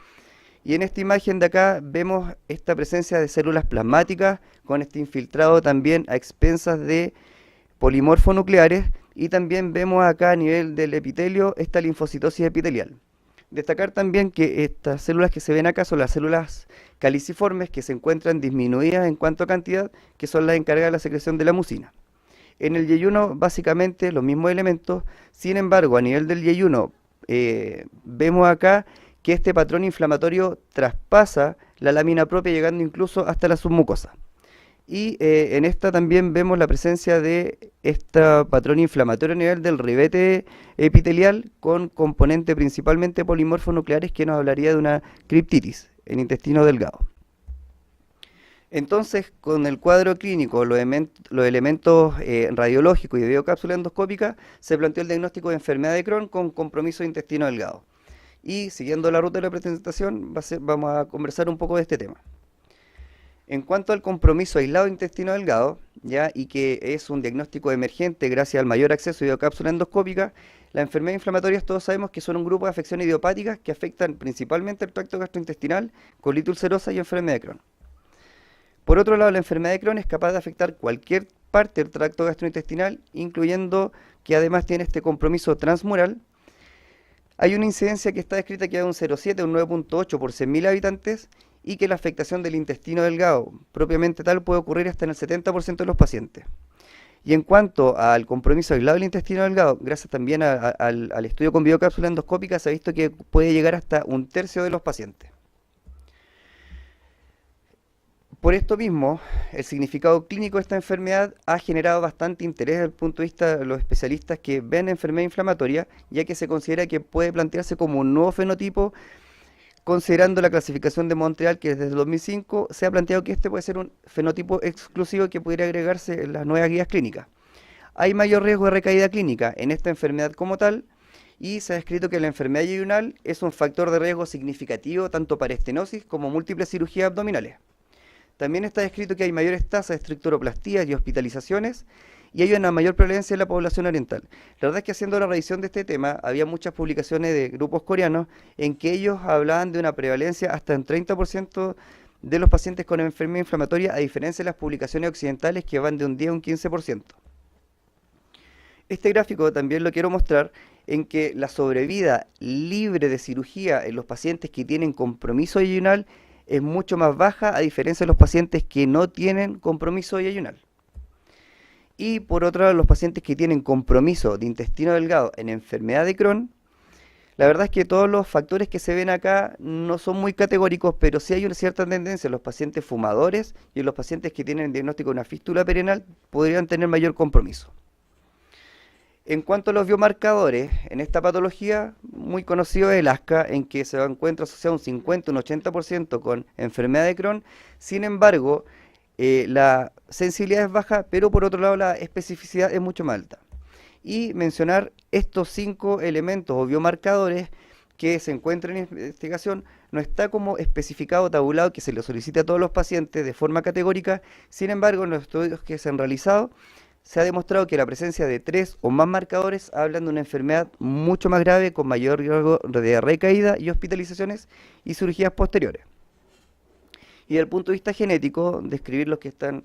Y en esta imagen de acá vemos esta presencia de células plasmáticas con este infiltrado también a expensas de polimorfonucleares. Y también vemos acá a nivel del epitelio esta linfocitosis epitelial. Destacar también que estas células que se ven acá son las células caliciformes que se encuentran disminuidas en cuanto a cantidad, que son las encargadas de la secreción de la mucina. En el yeyuno básicamente los mismos elementos, sin embargo a nivel del yeyuno vemos acá que este patrón inflamatorio traspasa la lámina propia llegando incluso hasta la submucosa. Y en esta también vemos la presencia de este patrón inflamatorio a nivel del ribete epitelial con componente principalmente polimorfonucleares que nos hablaría de una criptitis en intestino delgado. Entonces, con el cuadro clínico, los elementos radiológicos y de biocápsula endoscópica, se planteó el diagnóstico de enfermedad de Crohn con compromiso de intestino delgado. Y siguiendo la ruta de la presentación, vamos a conversar un poco de este tema. En cuanto al compromiso aislado de intestino delgado, ¿ya? Y que es un diagnóstico emergente gracias al mayor acceso a videocápsula endoscópica, las enfermedades inflamatorias todos sabemos que son un grupo de afecciones idiopáticas que afectan principalmente el tracto gastrointestinal, colitis ulcerosa y enfermedad de Crohn. Por otro lado, la enfermedad de Crohn es capaz de afectar cualquier parte del tracto gastrointestinal, incluyendo que además tiene este compromiso transmural. Hay una incidencia que está descrita que es un 0,7 o un 9,8 por 100.000 habitantes y que la afectación del intestino delgado propiamente tal puede ocurrir hasta en el 70% de los pacientes. Y en cuanto al compromiso aislado del intestino delgado, gracias también al estudio con videocápsula endoscópica, se ha visto que puede llegar hasta un tercio de los pacientes. Por esto mismo, el significado clínico de esta enfermedad ha generado bastante interés desde el punto de vista de los especialistas que ven enfermedad inflamatoria, ya que se considera que puede plantearse como un nuevo fenotipo, considerando la clasificación de Montreal, que desde el 2005 se ha planteado que este puede ser un fenotipo exclusivo que pudiera agregarse en las nuevas guías clínicas. Hay mayor riesgo de recaída clínica en esta enfermedad como tal, y se ha descrito que la enfermedad yeyunal es un factor de riesgo significativo tanto para estenosis como múltiples cirugías abdominales. También está descrito que hay mayores tasas de estructuroplastías y hospitalizaciones, y hay una mayor prevalencia en la población oriental. La verdad es que haciendo la revisión de este tema, había muchas publicaciones de grupos coreanos en que ellos hablaban de una prevalencia hasta en 30% de los pacientes con enfermedad inflamatoria, a diferencia de las publicaciones occidentales que van de un 10 a un 15%. Este gráfico también lo quiero mostrar en que la sobrevida libre de cirugía en los pacientes que tienen compromiso yeyunal es mucho más baja a diferencia de los pacientes que no tienen compromiso yeyunal. Y por otro lado, los pacientes que tienen compromiso de intestino delgado en enfermedad de Crohn, la verdad es que todos los factores que se ven acá no son muy categóricos, pero sí hay una cierta tendencia en los pacientes fumadores y en los pacientes que tienen el diagnóstico de una fístula perianal podrían tener mayor compromiso. En cuanto a los biomarcadores, en esta patología, muy conocido es el ASCA, en que se encuentra asociado un 50, un 80% con enfermedad de Crohn. Sin embargo, la sensibilidad es baja, pero por otro lado la especificidad es mucho más alta. Y mencionar estos 5 elementos o biomarcadores que se encuentran en investigación, no está como especificado, tabulado, que se le solicite a todos los pacientes de forma categórica. Sin embargo, en los estudios que se han realizado, se ha demostrado que la presencia de 3 o más marcadores hablan de una enfermedad mucho más grave, con mayor riesgo de recaída y hospitalizaciones y cirugías posteriores. Y desde el punto de vista genético, describir los que están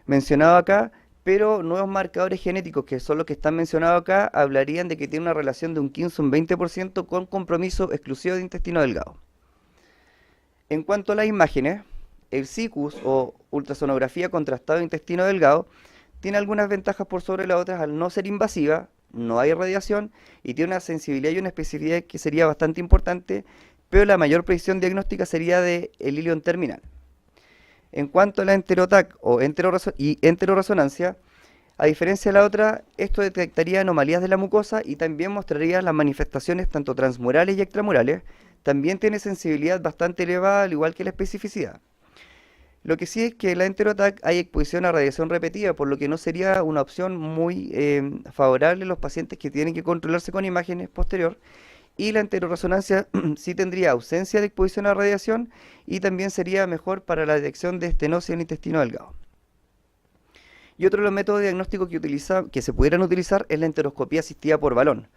mencionados acá, pero nuevos marcadores genéticos, que son los que están mencionados acá, hablarían de que tiene una relación de un 15 o un 20% con compromiso exclusivo de intestino delgado. En cuanto a las imágenes, el SICUS o ultrasonografía contrastada de intestino delgado tiene algunas ventajas por sobre las otras al no ser invasiva, no hay radiación y tiene una sensibilidad y una especificidad que sería bastante importante, pero la mayor precisión diagnóstica sería de el ilion terminal. En cuanto a la enterotac o enteroresonancia, a diferencia de la otra, esto detectaría anomalías de la mucosa y también mostraría las manifestaciones tanto transmurales y extramurales. También tiene sensibilidad bastante elevada, al igual que la especificidad. Lo que sí es que en la enterotac hay exposición a radiación repetida, por lo que no sería una opción muy favorable a los pacientes que tienen que controlarse con imágenes posterior. Y la enteroresonancia sí tendría ausencia de exposición a radiación y también sería mejor para la detección de estenosis en el intestino delgado. Y otro de los métodos de diagnóstico que se pudieran utilizar es la enteroscopía asistida por balón.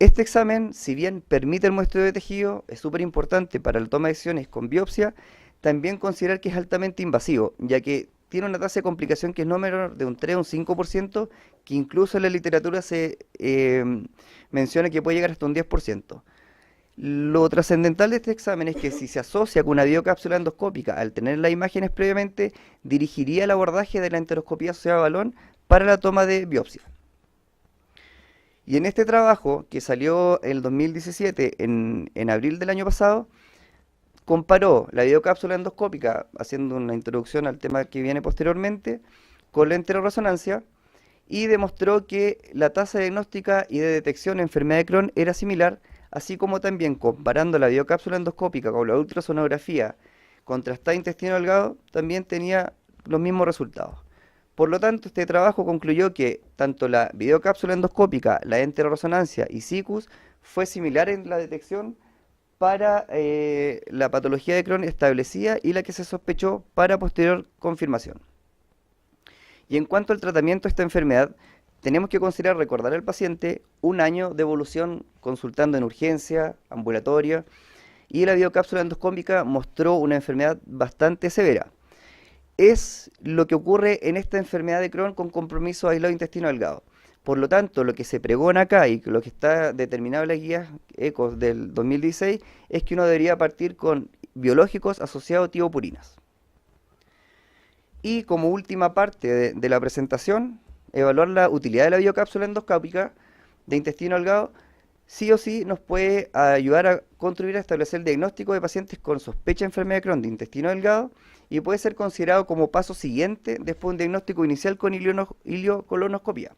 Este examen, si bien permite el muestreo de tejido, es súper importante para la toma de decisiones con biopsia, también considerar que es altamente invasivo, ya que tiene una tasa de complicación que es no menor de un 3 o un 5%, que incluso en la literatura se menciona que puede llegar hasta un 10%. Lo trascendental de este examen es que si se asocia con una videocápsula endoscópica, al tener las imágenes previamente, dirigiría el abordaje de la enteroscopía asociada a balón para la toma de biopsia. Y en este trabajo, que salió en el 2017, en abril del año pasado, comparó la videocápsula endoscópica, haciendo una introducción al tema que viene posteriormente, con la enteroresonancia, y demostró que la tasa diagnóstica y de detección de enfermedad de Crohn era similar, así como también comparando la videocápsula endoscópica con la ultrasonografía contrastada de intestino delgado, también tenía los mismos resultados. Por lo tanto, este trabajo concluyó que tanto la videocápsula endoscópica, la enteroresonancia y SICUS fue similar en la detección para la patología de Crohn establecida y la que se sospechó para posterior confirmación. Y en cuanto al tratamiento de esta enfermedad, tenemos que considerar recordar al paciente un año de evolución consultando en urgencia, ambulatoria, y la biocápsula endoscópica mostró una enfermedad bastante severa. Es lo que ocurre en esta enfermedad de Crohn con compromiso aislado de intestino delgado. Por lo tanto, lo que se pregona acá y lo que está determinado en las guías ECOS del 2016 es que uno debería partir con biológicos asociados a tiopurinas. Y como última parte de la presentación, evaluar la utilidad de la biocápsula endoscópica de intestino delgado sí o sí nos puede ayudar a contribuir a establecer el diagnóstico de pacientes con sospecha de enfermedad de Crohn de intestino delgado y puede ser considerado como paso siguiente después de un diagnóstico inicial con ileocolonoscopia.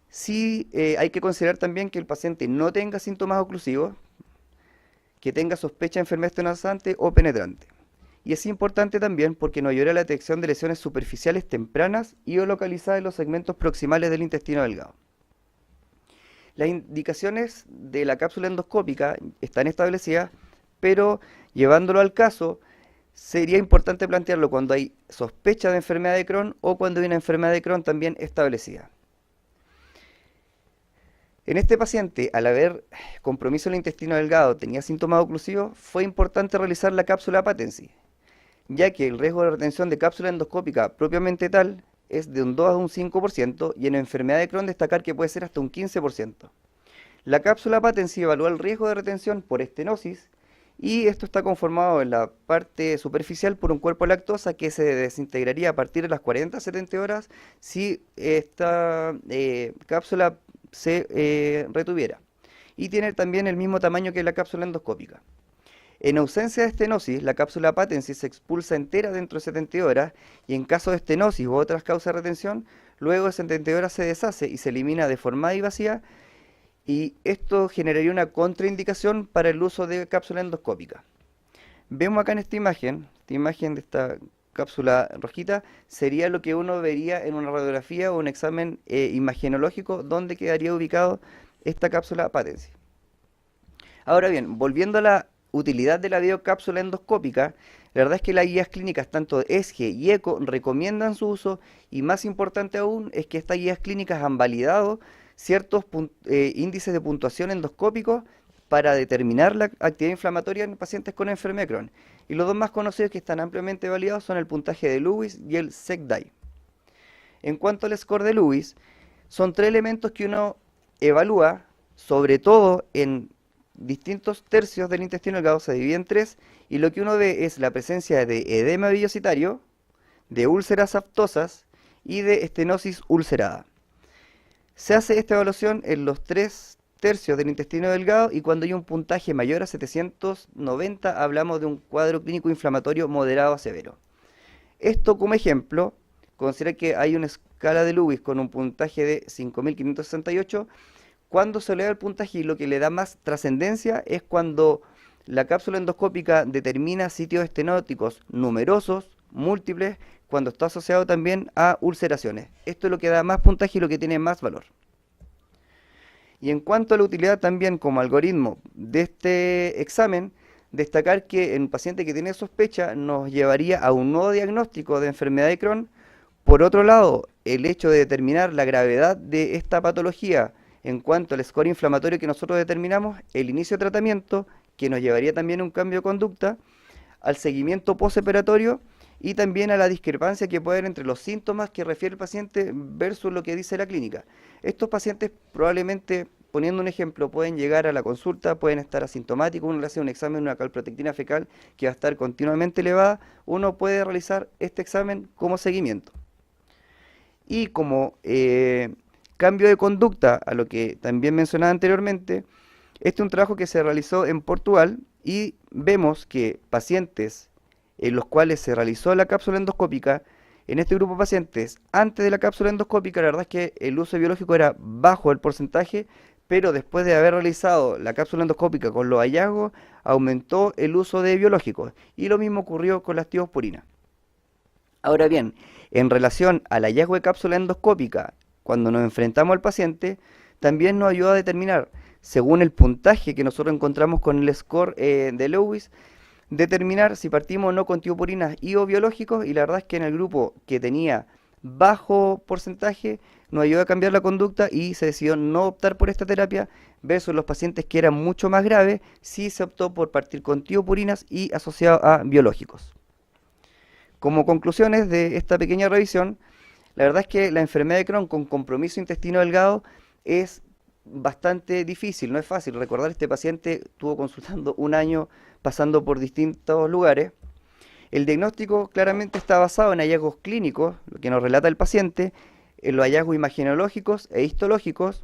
Sí hay que considerar también que el paciente no tenga síntomas oclusivos, que tenga sospecha de enfermedad estenozante o penetrante. Y es importante también porque nos ayudará a la detección de lesiones superficiales tempranas y o localizadas en los segmentos proximales del intestino delgado. Las indicaciones de la cápsula endoscópica están establecidas, pero llevándolo al caso, sería importante plantearlo cuando hay sospecha de enfermedad de Crohn o cuando hay una enfermedad de Crohn también establecida. En este paciente, al haber compromiso en el intestino delgado, tenía síntomas oclusivos, fue importante realizar la cápsula patency, ya que el riesgo de retención de cápsula endoscópica propiamente tal es de un 2 a un 5% y en enfermedad de Crohn destacar que puede ser hasta un 15%. La cápsula patency evalúa el riesgo de retención por estenosis y esto está conformado en la parte superficial por un cuerpo de lactosa que se desintegraría a partir de las 40 a 70 horas si esta cápsula se retuviera. Y tiene también el mismo tamaño que la cápsula endoscópica. En ausencia de estenosis, la cápsula patency se expulsa entera dentro de 70 horas y en caso de estenosis u otras causas de retención, luego de 70 horas se deshace y se elimina deformada y vacía y esto generaría una contraindicación para el uso de cápsula endoscópica. Vemos acá en esta imagen de esta cápsula rojita, sería lo que uno vería en una radiografía o un examen imagenológico donde quedaría ubicado esta cápsula patency. Ahora bien, volviendo a la utilidad de la biocápsula endoscópica, la verdad es que las guías clínicas tanto ESGE y ECO recomiendan su uso y más importante aún es que estas guías clínicas han validado ciertos índices de puntuación endoscópicos para determinar la actividad inflamatoria en pacientes con enfermedad de Crohn. Y los dos más conocidos que están ampliamente validados son el puntaje de Lewis y el SEC-DAI. En cuanto al score de Lewis, son 3 elementos que uno evalúa, sobre todo en distintos tercios del intestino delgado, se divide en 3, y lo que uno ve es la presencia de edema villositario, de úlceras aftosas y de estenosis ulcerada. Se hace esta evaluación en los 3 tercios del intestino delgado y cuando hay un puntaje mayor a 790 hablamos de un cuadro clínico inflamatorio moderado a severo. Esto como ejemplo, considera que hay una escala de Lewis con un puntaje de 5.568. Cuando se eleva el puntaje y lo que le da más trascendencia es cuando la cápsula endoscópica determina sitios estenóticos numerosos, múltiples, cuando está asociado también a ulceraciones. Esto es lo que da más puntaje y lo que tiene más valor. Y en cuanto a la utilidad también como algoritmo de este examen, destacar que en un paciente que tiene sospecha nos llevaría a un nuevo diagnóstico de enfermedad de Crohn. Por otro lado, el hecho de determinar la gravedad de esta patología en cuanto al score inflamatorio que nosotros determinamos, el inicio de tratamiento, que nos llevaría también a un cambio de conducta, al seguimiento postoperatorio y también a la discrepancia que puede haber entre los síntomas que refiere el paciente versus lo que dice la clínica. Estos pacientes probablemente, poniendo un ejemplo, pueden llegar a la consulta, pueden estar asintomáticos, uno le hace un examen, una calprotectina fecal que va a estar continuamente elevada, uno puede realizar este examen como seguimiento. Y como cambio de conducta, a lo que también mencionaba anteriormente, este es un trabajo que se realizó en Portugal y vemos que pacientes en los cuales se realizó la cápsula endoscópica, en este grupo de pacientes, antes de la cápsula endoscópica, la verdad es que el uso biológico era bajo el porcentaje, pero después de haber realizado la cápsula endoscópica con los hallazgos, aumentó el uso de biológicos. Y lo mismo ocurrió con las tiosporinas. Ahora bien, en relación al hallazgo de cápsula endoscópica, cuando nos enfrentamos al paciente, también nos ayuda a determinar según el puntaje que nosotros encontramos con el score de Lewis, determinar si partimos o no con tiopurinas y o biológicos, y la verdad es que en el grupo que tenía bajo porcentaje nos ayudó a cambiar la conducta y se decidió no optar por esta terapia, versus los pacientes que eran mucho más graves, sí se optó por partir con tiopurinas y asociado a biológicos. Como conclusiones de esta pequeña revisión, la verdad es que la enfermedad de Crohn con compromiso intestino delgado es bastante difícil, no es fácil. Recordar, este paciente estuvo consultando un año pasando por distintos lugares. El diagnóstico claramente está basado en hallazgos clínicos, lo que nos relata el paciente, en los hallazgos imagenológicos e histológicos.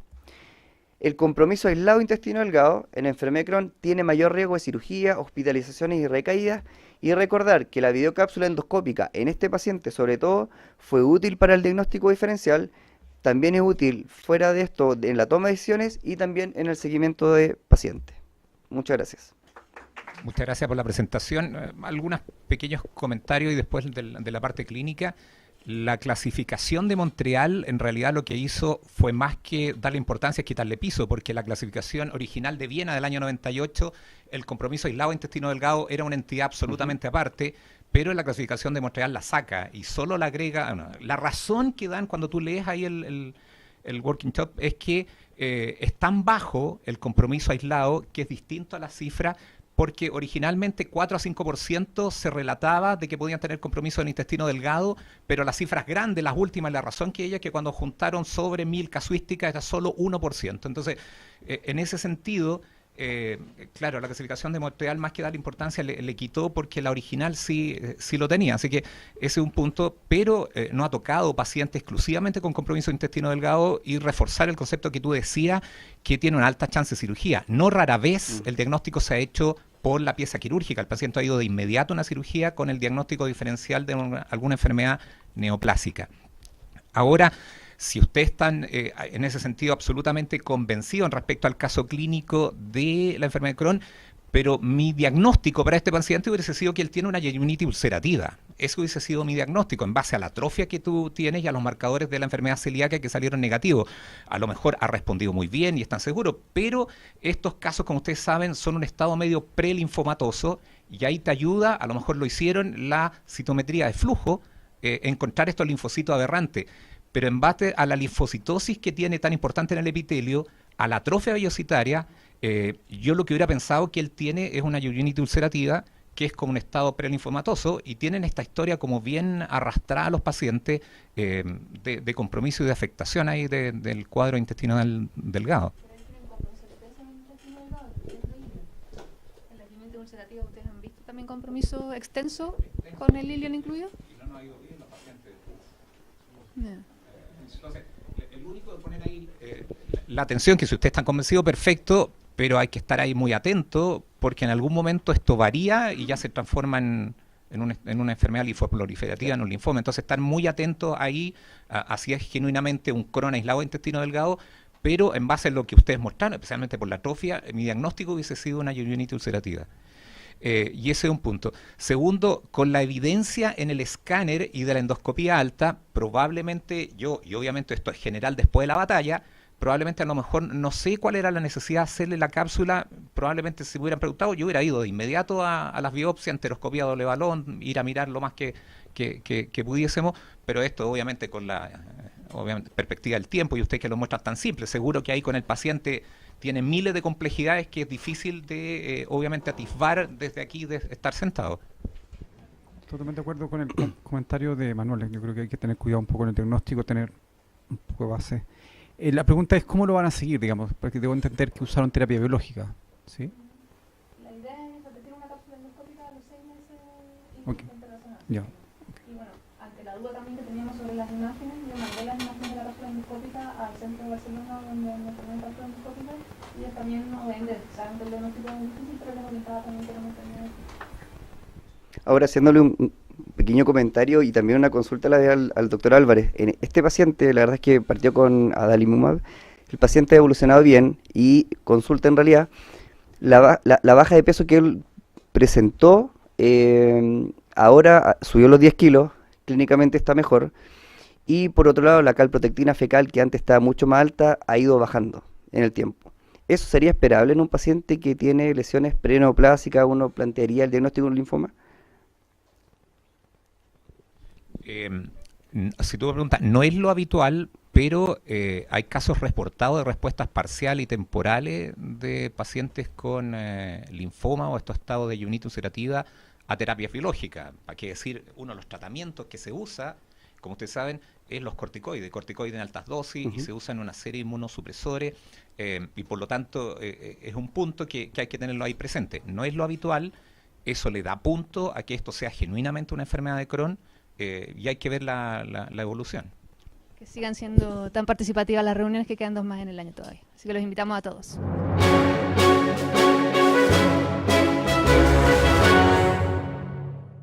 El compromiso aislado intestino delgado en la enfermedad de Crohn tiene mayor riesgo de cirugía, hospitalizaciones y recaídas. Y recordar que la videocápsula endoscópica en este paciente, sobre todo, fue útil para el diagnóstico diferencial. También es útil fuera de esto en la toma de decisiones y también en el seguimiento de pacientes. Muchas gracias. Muchas gracias por la presentación. Algunos pequeños comentarios y después de la parte clínica. La clasificación de Montreal en realidad lo que hizo fue más que darle importancia, es quitarle piso, porque la clasificación original de Viena del año 98, el compromiso aislado intestino delgado era una entidad absolutamente aparte, pero la clasificación de Montreal la saca y solo la agrega. Bueno, la razón que dan cuando tú lees ahí el Working Top es que es tan bajo el compromiso aislado que es distinto a la cifra, porque originalmente 4 a 5% se relataba de que podían tener compromiso del intestino delgado, pero las cifras grandes, las últimas, la razón que ella, que cuando juntaron sobre 1000 casuísticas era solo 1%. Entonces, en ese sentido, claro, la clasificación de Montreal, más que darle importancia, le quitó, porque la original sí lo tenía. Así que ese es un punto, pero no ha tocado pacientes exclusivamente con compromiso de intestino delgado, y reforzar el concepto que tú decías, que tiene una alta chance de cirugía. No rara vez el diagnóstico se ha hecho por la pieza quirúrgica. El paciente ha ido de inmediato a una cirugía con el diagnóstico diferencial de alguna enfermedad neoplásica. Ahora, si ustedes están en ese sentido absolutamente convencidos respecto al caso clínico de la enfermedad de Crohn, pero mi diagnóstico para este paciente hubiese sido que él tiene una yeyunitis ulcerativa. Eso hubiese sido mi diagnóstico en base a la atrofia que tú tienes y a los marcadores de la enfermedad celíaca que salieron negativos. A lo mejor ha respondido muy bien y están seguros, pero estos casos, como ustedes saben, son un estado medio prelinfomatoso, y ahí te ayuda, a lo mejor lo hicieron, la citometría de flujo, encontrar estos linfocitos aberrantes. Pero en base a la linfocitosis que tiene tan importante en el epitelio, a la atrofia vellocitaria, yo lo que hubiera pensado que él tiene es una yeyunitis ulcerativa, que es como un estado prelinfomatoso, y tienen esta historia como bien arrastrada a los pacientes de compromiso y de afectación ahí del cuadro intestinal delgado. ¿En la yeyunitis ulcerativa ustedes han visto también compromiso extenso con el ilion incluido? Y no ha ido bien los pacientes. Entonces, el único de poner ahí la atención, que si ustedes están convencidos, perfecto, pero hay que estar ahí muy atento, porque en algún momento esto varía y ya se transforma en una enfermedad linfoproliferativa, en un linfoma. Entonces, estar muy atentos ahí, así es genuinamente un Crohn aislado de intestino delgado, pero en base a lo que ustedes mostraron, especialmente por la atrofia, mi diagnóstico hubiese sido una yeyunitis ulcerativa. Y ese es un punto. Segundo, con la evidencia en el escáner y de la endoscopía alta, probablemente yo, y obviamente esto es general después de la batalla, probablemente a lo mejor no sé cuál era la necesidad de hacerle la cápsula. Probablemente si me hubieran preguntado, yo hubiera ido de inmediato a las biopsias, enteroscopía doble balón, ir a mirar lo más que pudiésemos, pero esto obviamente con la perspectiva del tiempo, y usted que lo muestra tan simple, seguro que ahí con el paciente tiene miles de complejidades que es difícil de, obviamente, atisbar desde aquí, de estar sentado. Totalmente de acuerdo con el comentario de Manuel. Yo creo que hay que tener cuidado un poco en el diagnóstico, tener un poco de base. La pregunta es cómo lo van a seguir, digamos, porque debo entender que usaron terapia biológica, ¿sí? La idea es repetir una cápsula endoscópica a los 6 meses Okay. internacional. Ya. Y bueno, ante la duda también que teníamos sobre las imágenes, yo mandé las imágenes de la cápsula endoscópica al centro de Barcelona, donde nos ponen cápsula endoscópica, y ellos también obviamente saben que el diagnóstico es difícil, pero les orientaba también que no me tenía. Ahora, haciéndole un pequeño comentario y también una consulta al doctor Álvarez. En este paciente, la verdad es que partió con adalimumab. El paciente ha evolucionado bien y consulta en realidad la baja de peso que él presentó, ahora subió los 10 kilos, clínicamente está mejor. Y por otro lado, la calprotectina fecal, que antes estaba mucho más alta, ha ido bajando en el tiempo. ¿Eso sería esperable en un paciente que tiene lesiones preneoplásicas? ¿Uno plantearía el diagnóstico de un linfoma? Si tú me preguntas, no es lo habitual, pero hay casos reportados de respuestas parciales y temporales de pacientes con linfoma o estos estados de uveitis ulcerativa a terapia biológica. Hay que decir, uno de los tratamientos que se usa, como ustedes saben, es los corticoides en altas dosis, y se usan una serie de inmunosupresores, y por lo tanto es un punto que hay que tenerlo ahí presente. No es lo habitual, eso le da punto a que esto sea genuinamente una enfermedad de Crohn, y hay que ver la evolución. Que sigan siendo tan participativas las reuniones, que quedan 2 más en el año todavía. Así que los invitamos a todos.